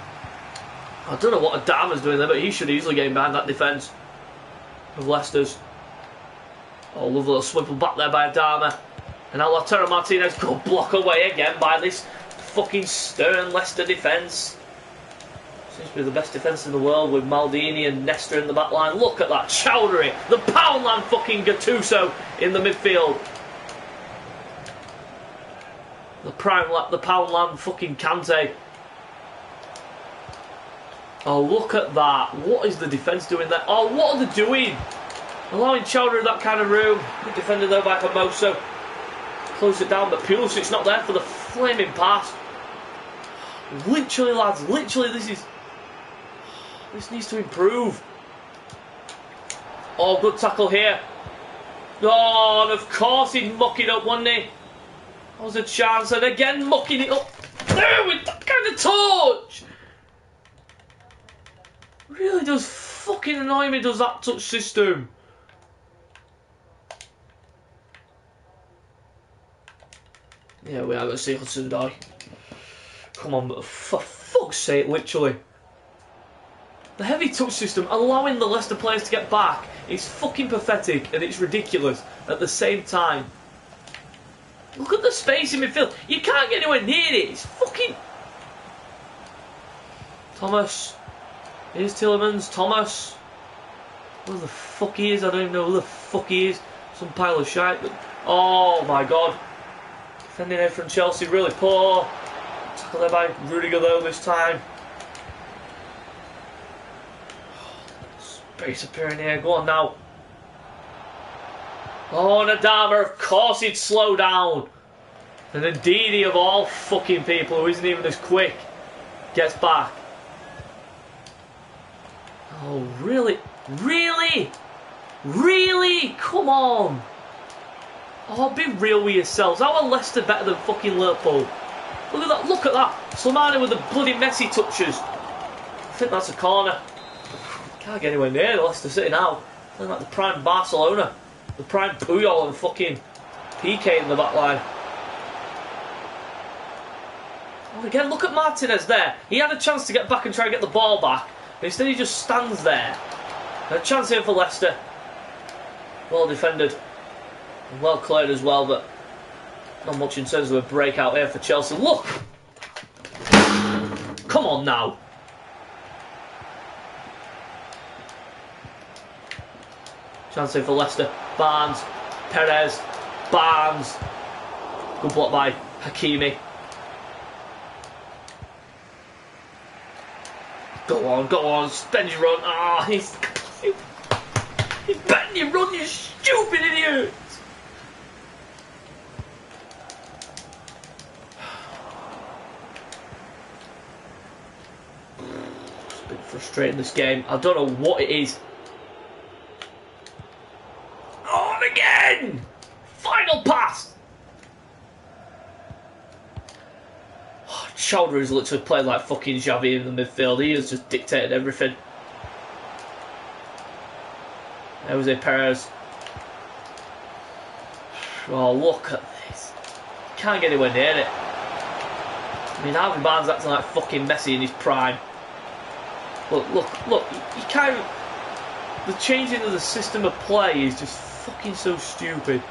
I don't know what Adama's doing there, but he should easily get in behind that defence of Leicester's. Oh, lovely little swivel back there by Adama. And now Lautaro Martinez got blocked away again by this fucking stern Leicester defence. Seems to be the best defence in the world with Maldini and Nesta in the back line. Look at that, Chowdhury, the Poundland fucking Gattuso in the midfield. The Poundland fucking Kante. Oh, look at that. What is the defence doing there? Oh, what are they doing? Allowing Chowdhury that kind of room. Good defended though by Hermoso. Close it down, but Pulisic's not there for the flaming pass. Literally, lads, literally, this needs to improve. Oh, good tackle here. Oh, and of course he'd muck it up, wouldn't he? That was a chance, and again mucking it up. There with that kind of touch. Really does fucking annoy me, does that touch system. Yeah, we are going to see Hudson die. Come on, but for fuck's sake, literally. The heavy touch system, allowing the Leicester players to get back, is fucking pathetic and it's ridiculous at the same time. Look at the space in midfield. You can't get anywhere near it. It's fucking... Thomas. Here's Tielemans. Thomas. Who the fuck he is? I don't even know who the fuck he is. Some pile of shite. But... Oh my god. Defending it from Chelsea, really poor. Tackle there by Rudiger though this time. Space appearing here. Go on now. Oh, Adama, of course he'd slow down. And then Didi, of all fucking people, who isn't even as quick, gets back. Oh, really? Really? Really? Come on. Oh, be real with yourselves. How are Leicester better than fucking Liverpool? Look at that, look at that. Slimani with the bloody Messi touches. I think that's a corner. Can't get anywhere near Leicester City now. Looking like the prime Barcelona. The prime Puyol and fucking PK in the back line. Oh, again, look at Martinez there. He had a chance to get back and try and get the ball back. But instead he just stands there. And a chance here for Leicester. Well defended. Well cleared as well, but not much in terms of a breakout here for Chelsea. Look! Come on now. Chance here for Leicester. Barnes. Perez. Barnes. Good block by Hakimi. Go on, spend your run. Ah, he's betting your run, you stupid idiot! It's a bit frustrating this game. I don't know what it is. Oh, and again! Final pass! Chowdhury's literally played like fucking Xavi in the midfield. He has just dictated everything. Jose Perez. Oh, look at this. Can't get anywhere near it. I mean, Harvey Barnes acting like fucking Messi in his prime. Look. You can't... The changing of the system of play is just fucking so stupid.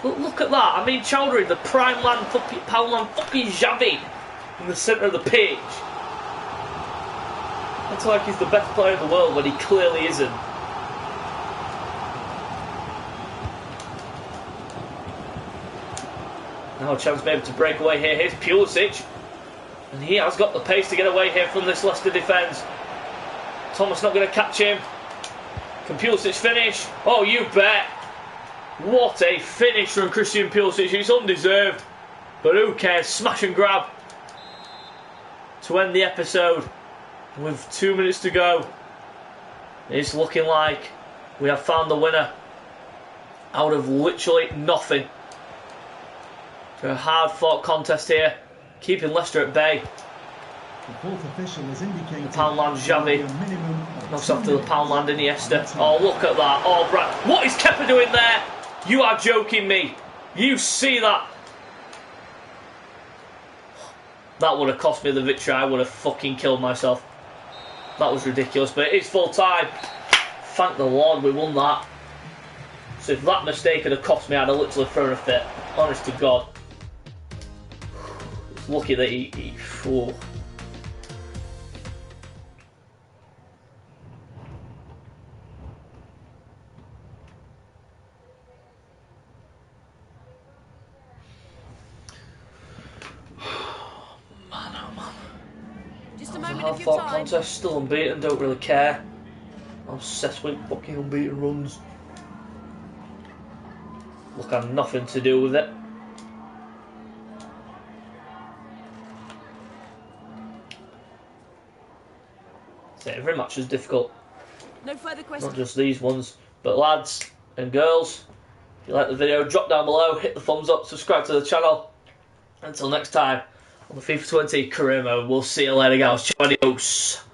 Look at that. I mean, Chowdhury, the Poundland fucking Xavi in the centre of the pitch. That's like he's the best player in the world when he clearly isn't. Now a chance maybe to break away here. Here's Pulisic. And he has got the pace to get away here from this Leicester defence. Thomas not going to catch him. Can Pulisic finish? Oh, you bet. What a finish from Christian Pulisic. It's undeserved, but who cares? Smash and grab to end the episode with 2 minutes to go. It's looking like we have found the winner out of literally nothing. It's a hard-fought contest here, keeping Leicester at bay. The fourth official has indicated The Poundland Xavi a minimum of knocks 2 off to the minutes Poundland Iniesta. of Oh, look at that. Oh, Brad. What is Kepa doing there? You are joking me. You see that? That would have cost me the victory. I would have fucking killed myself. That was ridiculous, but it is full time. Thank the Lord we won that. So if that mistake had cost me, I'd have literally thrown a fit. Honest to God. It's lucky that he oh. Just a It's a moment of your hard-fought time. contest, still unbeaten, don't really care. I'm obsessed with fucking unbeaten runs. Look, I had nothing to do with it. So every match is difficult, No further questions. not just these ones. But lads and girls, if you like the video, drop down below, hit the thumbs up, subscribe to the channel. Until next time, on the FIFA 20 career mode, we'll see you later, guys. Adios.